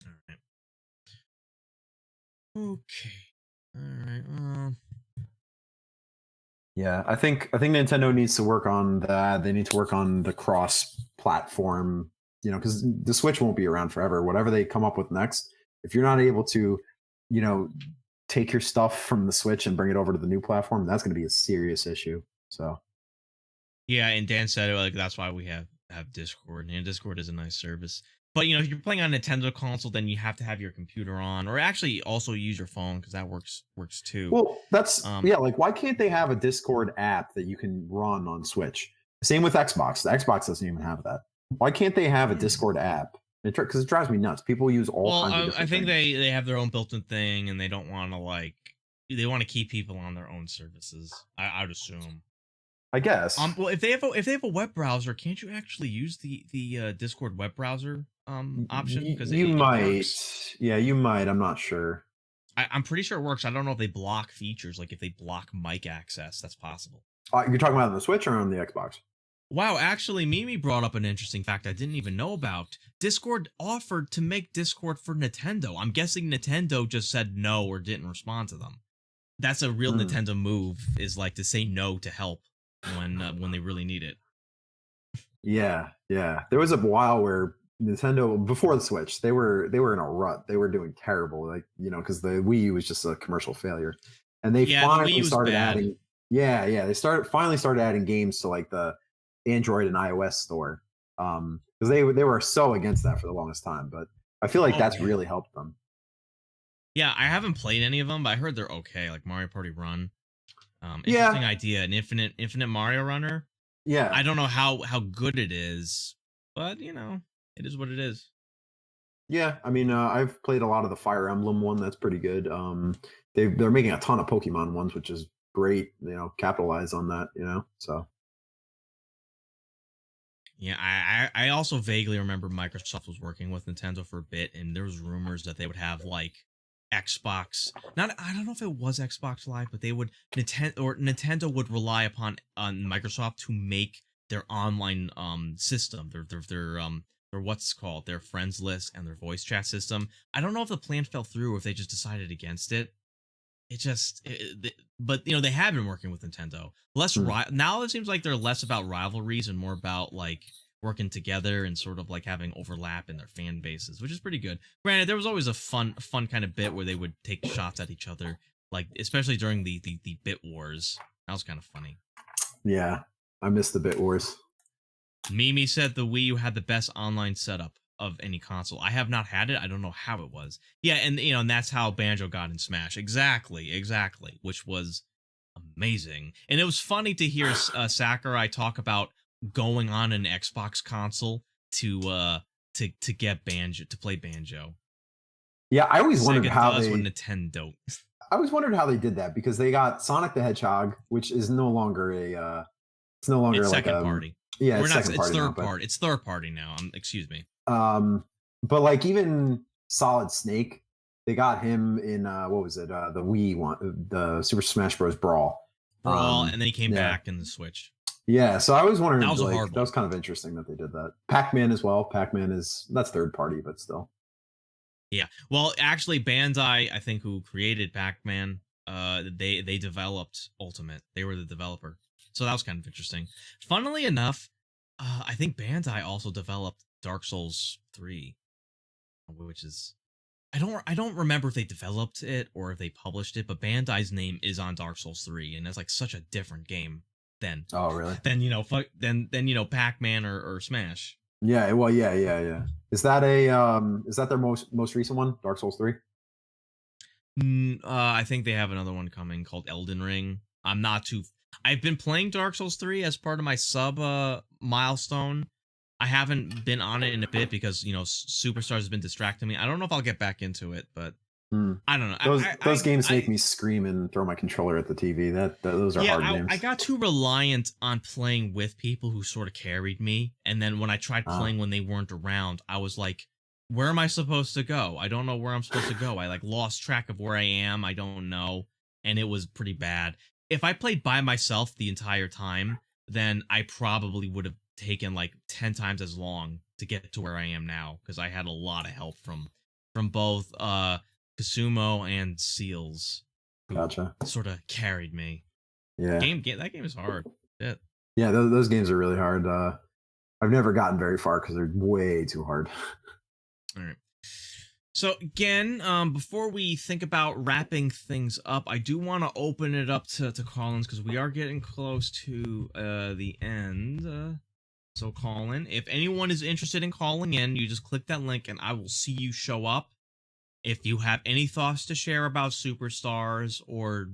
All right. Okay. All right. Yeah, I think Nintendo needs to work on that. They need to work on the cross-platform, because the Switch won't be around forever. Whatever they come up with next, if you're not able to, take your stuff from the Switch and bring it over to the new platform, that's going to be a serious issue. So, yeah, and Dan said like that's why we have Discord, and Discord is a nice service. But if you're playing on a Nintendo console, then you have to have your computer on, or actually also use your phone because that works too. well, that's like, why can't they have a Discord app that you can run on Switch? Same with Xbox. The Xbox doesn't even have that. Why can't they have a Discord app? Because it drives me nuts. People use all kinds of different I think things. they have their own built-in thing, and they don't want to they want to keep people on their own services. I'd assume. I guess. Well, if they have a web browser, can't you actually use the Discord web browser option? Because you might. Works. Yeah, you might. I'm not sure. I'm pretty sure it works. I don't know if they block features, like if they block mic access. That's possible. You're talking about on the Switch or on the Xbox? Wow, actually, Mimi brought up an interesting fact I didn't even know about. Discord offered to make Discord for Nintendo. I'm guessing Nintendo just said no or didn't respond to them. That's a real Nintendo move, is like to say no to help when they really need it. Yeah. There was a while where Nintendo, before the Switch, they were in a rut. They were doing terrible, because the Wii U was just a commercial failure, and they finally started adding. Yeah, they finally started adding games to like the Android and iOS store, because they were so against that for the longest time. But I feel like that's really helped them. Yeah, I haven't played any of them, but I heard they're okay. Like Mario Party Run. Interesting idea, an infinite Mario Runner. Yeah, I don't know how good it is, but it is what it is. Yeah, I mean, I've played a lot of the Fire Emblem one. That's pretty good. They're making a ton of Pokemon ones, which is great. Capitalize on that. So Yeah, I also vaguely remember Microsoft was working with Nintendo for a bit, and there was rumors that they would have like Xbox. Not I don't know if it was Xbox Live, but they would Nintendo would rely upon on Microsoft to make their online system, their what's called their friends list and their voice chat system. I don't know if the plan fell through or if they just decided against it. But they have been working with Nintendo. Now it seems like they're less about rivalries and more about like working together and sort of like having overlap in their fan bases, which is pretty good. Granted, there was always a fun kind of bit where they would take shots at each other, like especially during the bit wars. That was kind of funny. Yeah, I miss the bit wars. Mimi said the Wii U had the best online setup of any console. I have not had it. I don't know how it was. Yeah, and and that's how Banjo got in Smash. Exactly, which was amazing. And it was funny to hear Sakurai talk about going on an Xbox console to get Banjo to play Banjo. Yeah, I always wondered how they. Nintendo. I always wondered how they did that because they got Sonic the Hedgehog, which is no longer it's no longer it's like second party. Yeah, it's third party. Party. It's third party now. Excuse me. But like even Solid Snake, they got him in what was it? The Wii one, the Super Smash Bros. Brawl. And then he came back in the Switch. Yeah, so I was wondering, that was that was kind of interesting that they did that. Pac-Man as well. Pac-Man that's third party, but still. Yeah, well, actually, Bandai, I think, who created Pac-Man, they developed Ultimate. They were the developer, so that was kind of interesting. Funnily enough, I think Bandai also developed Dark Souls 3, which is I don't remember if they developed it or if they published it, but Bandai's name is on Dark Souls 3, and it's like such a different game than than Pac-Man or Smash. Yeah, well, yeah. Is that their most recent one, Dark Souls 3? I think they have another one coming called Elden Ring. I've been playing Dark Souls 3 as part of my sub milestone. I haven't been on it in a bit because Superstars has been distracting me. I don't know if I'll get back into it, but I don't know. Those games make me scream and throw my controller at the TV. Those are hard games. I got too reliant on playing with people who sort of carried me, and then when I tried playing when they weren't around, I was like, "Where am I supposed to go? I don't know where I'm supposed to go. I like lost track of where I am. I don't know," and it was pretty bad. If I played by myself the entire time, then I probably would have taken like 10 times as long to get to where I am now because I had a lot of help from both Kasumo and Seals, who gotcha, sort of carried me. Yeah, that game is hard. Shit. Yeah, those games are really hard. I've never gotten very far because they're way too hard. All right. So again, before we think about wrapping things up, I do want to open it up to call-ins because we are getting close to the end. So call in. If anyone is interested in calling in, you just click that link and I will see you show up. If you have any thoughts to share about Superstars or,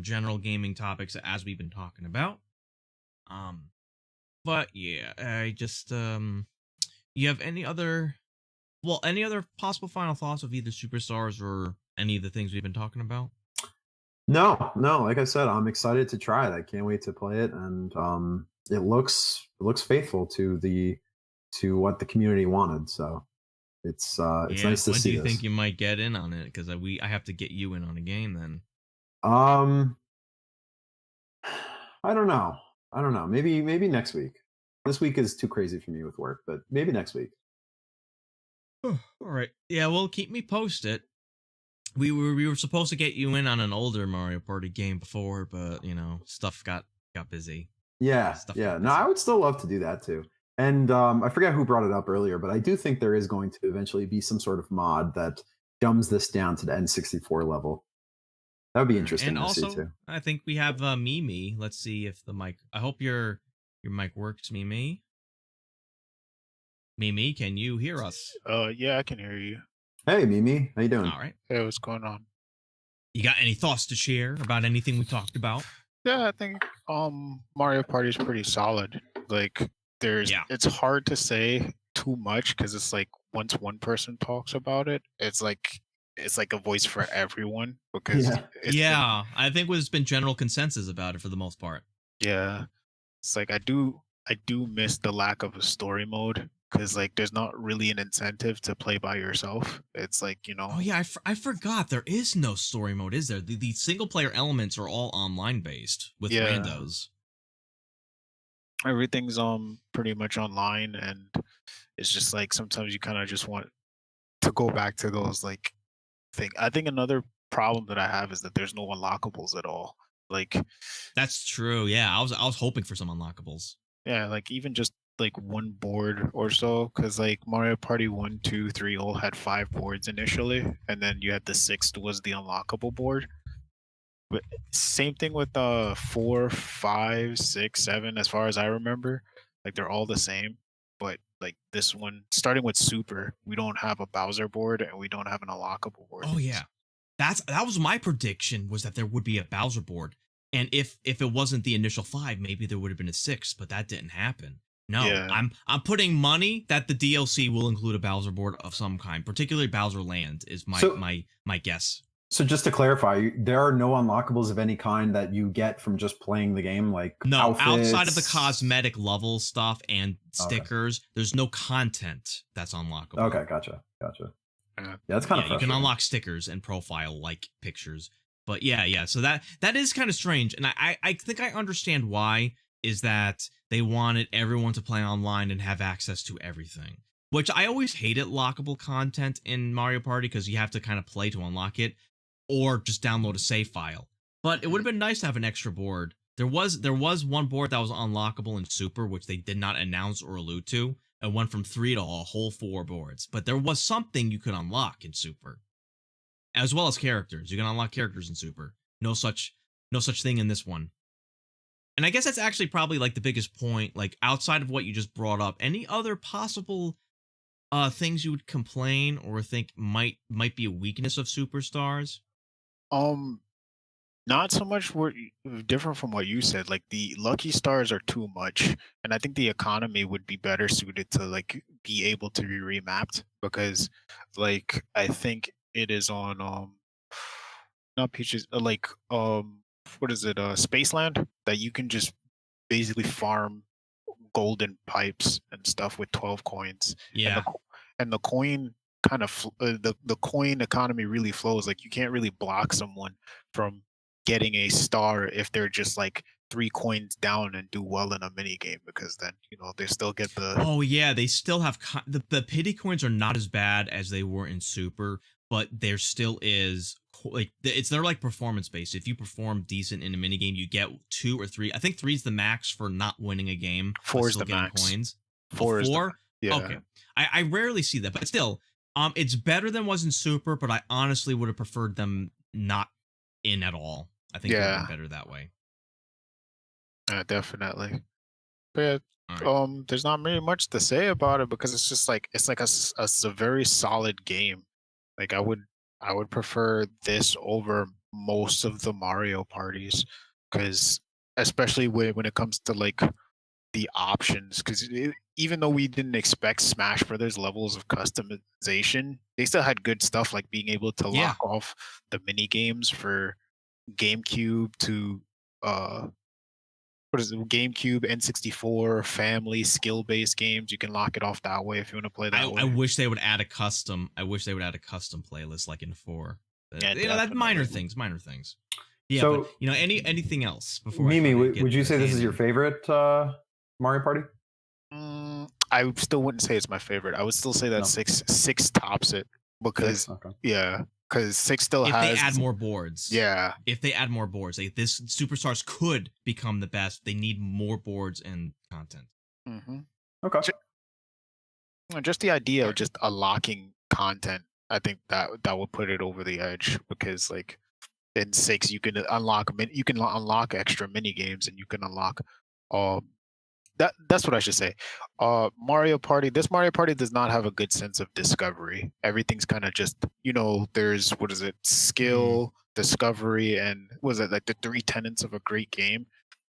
general gaming topics as we've been talking about. But yeah, I just, you have any other possible final thoughts of either Superstars or any of the things we've been talking about? No, like I said, I'm excited to try it. I can't wait to play it. And, it looks faithful to what the community wanted. So it's nice to see. When do you think you might get in on it? Because I have to get you in on a game then. I don't know. Maybe next week. This week is too crazy for me with work, but maybe next week. All right. Yeah, well, keep me posted. We were supposed to get you in on an older Mario Party game before, but stuff got busy. Yeah. No, I would still love to do that too. And I forget who brought it up earlier, but I do think there is going to eventually be some sort of mod that dumbs this down to the N64 level. That would be interesting and to also, see too. I think we have Mimi. Let's see if the mic. I hope your mic works, Mimi. Mimi, can you hear us? Yeah, I can hear you. Hey, Mimi, how you doing? All right. Hey, what's going on? You got any thoughts to share about anything we talked about? Yeah, I think Mario Party is pretty solid. Like Yeah. it's hard to say too much because it's like once one person talks about it, it's like a voice for everyone because Yeah. it's been, Yeah, I think there's been general consensus about it for the most part. yeah. It's like I do miss the lack of a story mode because like there's not really an incentive to play by yourself. It's like, Oh yeah, I forgot there is no story mode, is there? The single player elements are all online based with yeah, randos. everything's pretty much online and it's just like sometimes you kind of just want to go back to those like thing. I think another problem that I have is that there's no unlockables at all. Like That's true. Yeah, I was hoping for some unlockables. yeah, like even just like one board or so, because like Mario Party 1, 2, 3 all had 5 boards initially, and then you had the sixth was the unlockable board. But same thing with 4, 5, 6, 7, as far as I remember. Like they're all the same. But like this one, starting with Super, we don't have a Bowser board and we don't have an unlockable board. Oh yeah, that was my prediction, was that there would be a Bowser board, and if it wasn't the initial 5, maybe there would have been a 6, but that didn't happen. No, Yeah. I'm putting money that the DLC will include a Bowser board of some kind, particularly Bowser Land is my So- my guess. So just to clarify, there are no unlockables of any kind that you get from just playing the game, like No, outside of the outfits? cosmetic level stuff and Okay. stickers, there's no content that's unlockable. Okay, gotcha. Yeah. Yeah, that's kind of Yeah, you can frustrating. unlock stickers and profile like pictures. But yeah. So that is kind of strange, and I think I understand why. Is that they wanted everyone to play online and have access to everything. Which I always hated lockable content in Mario Party because you have to kind of play to unlock it, or just download a save file. But it would have been nice to have an extra board. There was one board that was unlockable in Super, which they did not announce or allude to. It went from 3 to a whole 4 boards. But there was something you could unlock in Super, as well as characters. You can unlock characters in Super. No such thing in this one. And I guess that's actually probably like the biggest point. Like outside of what you just brought up, any other possible things you would complain or think might be a weakness of Superstars? Um, Not so much different from what you said. Like the lucky stars are too much, and I think the economy would be better suited to like be able to be remapped because, like, I think it is on not Peaches, like what is it, Spaceland, that you can just basically farm golden pipes and stuff with 12 coins, and Yeah. the coin kind of the coin economy really flows. Like you can't really block someone from getting a star if they're just like 3 coins down and do well in a mini game, because then they still get the Oh yeah, they still have the pity coins are not as bad as they were in Super, but there still is like they're like performance based. If you perform decent in a mini game, you get 2 or 3. I think 3 is the max for not winning a game. but 4 is still the getting max. coins. 4 is the 4? yeah. Okay. I rarely see that, but still, it's better than was in Super, but I honestly would have preferred them not in at all. I think it would have Yeah. been better that way. Definitely. But yeah, All right. there's not really much to say about it because it's just like it's like a very solid game. Like I would prefer this over most of the Mario parties, because especially when it comes to like the options, because even though we didn't expect Smash Brothers levels of customization, they still had good stuff like being able to Yeah. lock off the mini games for GameCube to what is it, GameCube, N64, family, skill-based games. You can lock it off that way if you want to play that way. I wish they would add a custom. I wish they would add a custom playlist like in 4. Yeah, That's minor definitely. things. Yeah, So- but anything else before Mimi, I would you say this is your favorite Mario Party? I still wouldn't say it's my favorite. I would still say that No. six tops it, because Six? Okay. yeah, because 6 still If has they add more boards? yeah. If they add more boards, like this Superstars could become the best. They need more boards and content. hmm Okay. Just the idea Sorry. of just unlocking content, I think that would put it over the edge, because like in 6 you can unlock extra mini games, and you can unlock that's what I should say. This Mario Party does not have a good sense of discovery. Everything's kind of just, there's what is it, skill, discovery, and was it like the 3 tenets of a great game?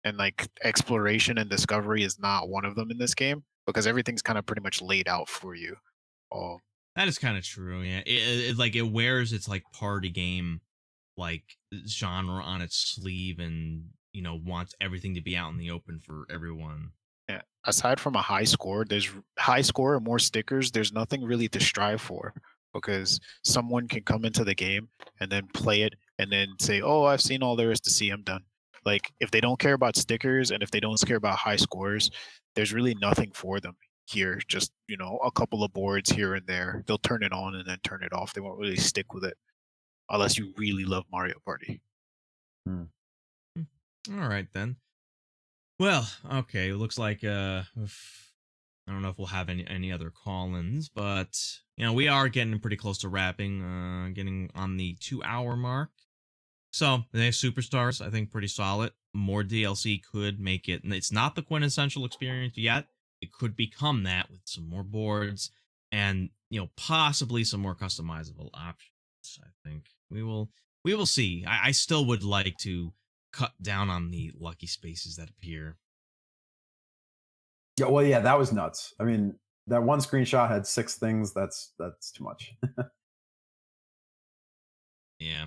and like exploration and discovery is not one of them in this game because everything's kind of pretty much laid out for you. Oh, That is kind of true. Yeah, it like it wears its like party game like genre on its sleeve, and wants everything to be out in the open for everyone. yeah. Aside from a high score, there's high score and more stickers. There's nothing really to strive for because someone can come into the game and then play it and then say, "Oh, I've seen all there is to see. I'm done." Like if they don't care about stickers and if they don't care about high scores, there's really nothing for them here. Just a couple of boards here and there. They'll turn it on and then turn it off. They won't really stick with it unless you really love Mario Party. Hmm. All right then. Well, okay. It looks like I don't know if we'll have any other call-ins, but we are getting pretty close to wrapping, getting on the 2-hour mark. So the next Superstars, I think, pretty solid. More DLC could make it, and it's not the quintessential experience yet. It could become that with some more boards and possibly some more customizable options. I think we will see. I still would like to cut down on the lucky spaces that appear. Yeah, well, yeah, that was nuts. I mean, that one screenshot had 6 things. That's too much. Yeah.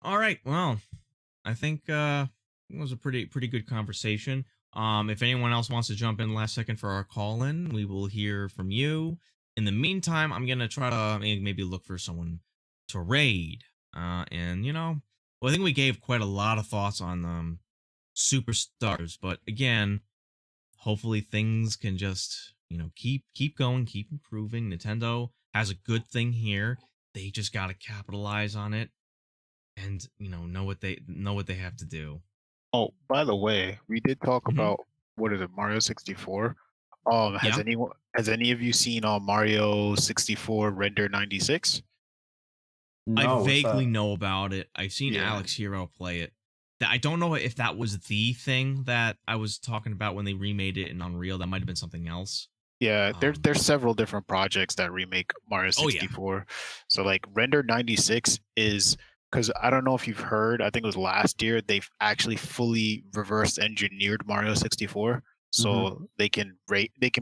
All right. Well, I think it was a pretty good conversation. If anyone else wants to jump in last second for our call in, we will hear from you. In the meantime, I'm gonna try to maybe look for someone to raid. And well, I think we gave quite a lot of thoughts on superstars, but again, hopefully things can just keep going, keep improving. Nintendo has a good thing here. They just gotta capitalize on it and know what they have to do. Oh, by the way, we did talk Mhm. about what is it, Mario 64. Yeah, Has any of you seen Mario 64 Render 96? I No, what's vaguely that? know about it. I've seen Yeah. Alex Hero play it. I don't know if that was the thing that I was talking about when they remade it in Unreal. That might have been something else. Yeah, Um, there's several different projects that remake Mario oh yeah, 64. So like Render 96 is because I don't know if you've heard, I think it was last year, they've actually fully reverse engineered Mario 64. Mhm. So they can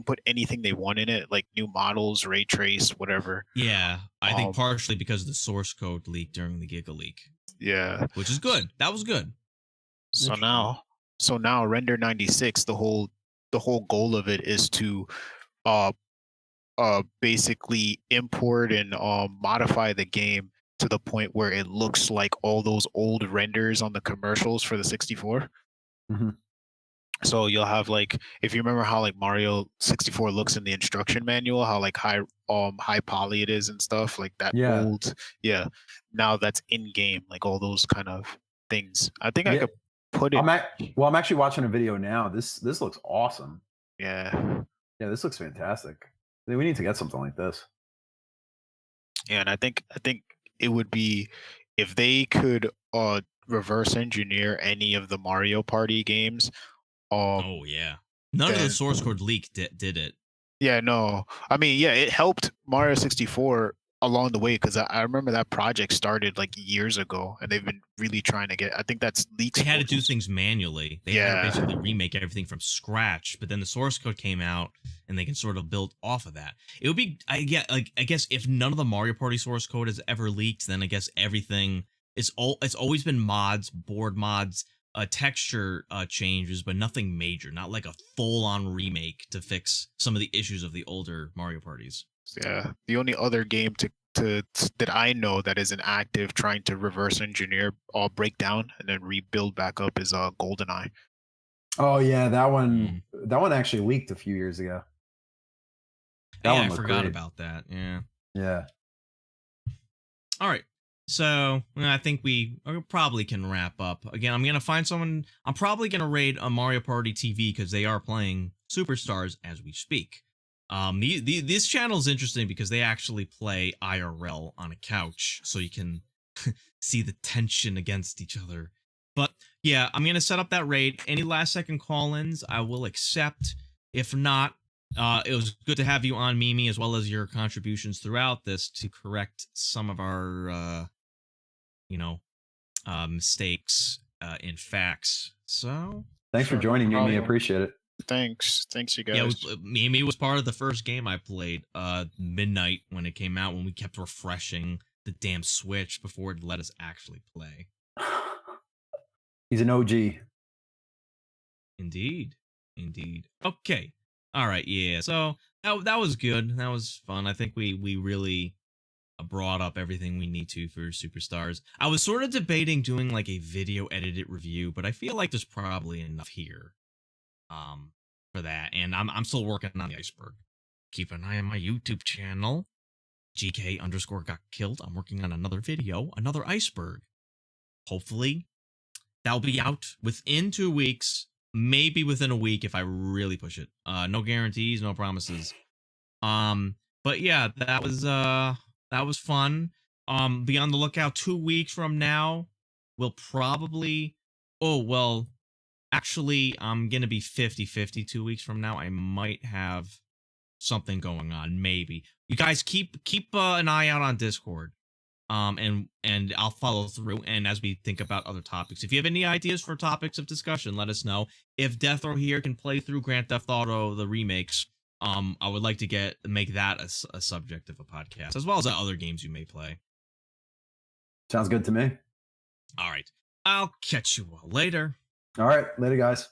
put anything they want in it, like new models, ray trace, whatever. yeah. I think Um partially because of the source code leak during the Giga leak, yeah. which is good. That was good. So Interesting. now Render 96, the whole goal of it is to uh basically import and modify the game to the point where it looks like all those old renders on the commercials for the 64. Mhm. So you'll have like if you remember how like Mario 64 looks in the instruction manual, how like high poly it is and stuff like that Yeah. old. Yeah. Now that's in game, like all those kind of things. I think I Yeah. could put it. I'm actually watching a video now. This looks awesome. Yeah. Yeah, this looks fantastic. We need to get something like this. Yeah, and I think it would be if they could reverse engineer any of the Mario Party games, um Oh yeah. None of the then source code leak did it. yeah, no. I mean, yeah, it helped Mario 64 along the way because I remember that project started like years ago and they've been really trying to get I think that's leaks They had to do force. things manually. They had to Yeah. basically remake everything from scratch, but then the source code came out and they can sort of build off of that. It would be I guess if none of the Mario Party source code has ever leaked, then I guess everything it's always been mods, board mods, texture changes, but nothing major, not like a full-on remake to fix some of the issues of the older Mario parties. Yeah. The only other game to that I know that is an active trying to reverse engineer all breakdown and then rebuild back up is GoldenEye. Oh yeah, that Mm. one actually leaked a few years ago. That Yeah, one I looked forgot great. about that. Yeah. Yeah. All right. So I think we probably can wrap up. Again, I'm gonna find someone. I'm probably gonna raid a Mario Party TV because they are playing Superstars as we speak. This channel is interesting because they actually play IRL on a couch, so you can see the tension against each other. But yeah, I'm gonna set up that raid. Any last second call-ins, I will accept. If not, it was good to have you on, Mimi, as well as your contributions throughout this to correct some of our, mistakes. in facts. So Thanks for joining me. problem. Appreciate it. Thanks, you guys. yeah, Mimi was part of the first game I played, Midnight, when it came out, when we kept refreshing the damn Switch before it let us actually play. He's an OG. Indeed. Okay. All right. Yeah. So that was good. That was fun. I think we really brought up everything we need to for Superstars. I was sort of debating doing like a video edited review, but I feel like there's probably enough here, for that. And I'm still working on the iceberg. Keep an eye on my YouTube channel, GK_got killed. I'm working on another video, another iceberg. Hopefully, that'll be out within 2 weeks. Maybe within a week if I really push it. No guarantees, no promises. But yeah, that was fun. Be on the lookout 2 weeks from now. We'll probably actually I'm gonna be 50-50 2 weeks from now. I might have something going on, maybe. You guys keep an eye out on Discord. And I'll follow through. And as we think about other topics, if you have any ideas for topics of discussion, let us know. If Death Row here can play through Grand Theft Auto the remakes, I would like to make that a subject of a podcast, as well as other games you may play. Sounds good to me. All right, I'll catch you all later. All right, later, guys.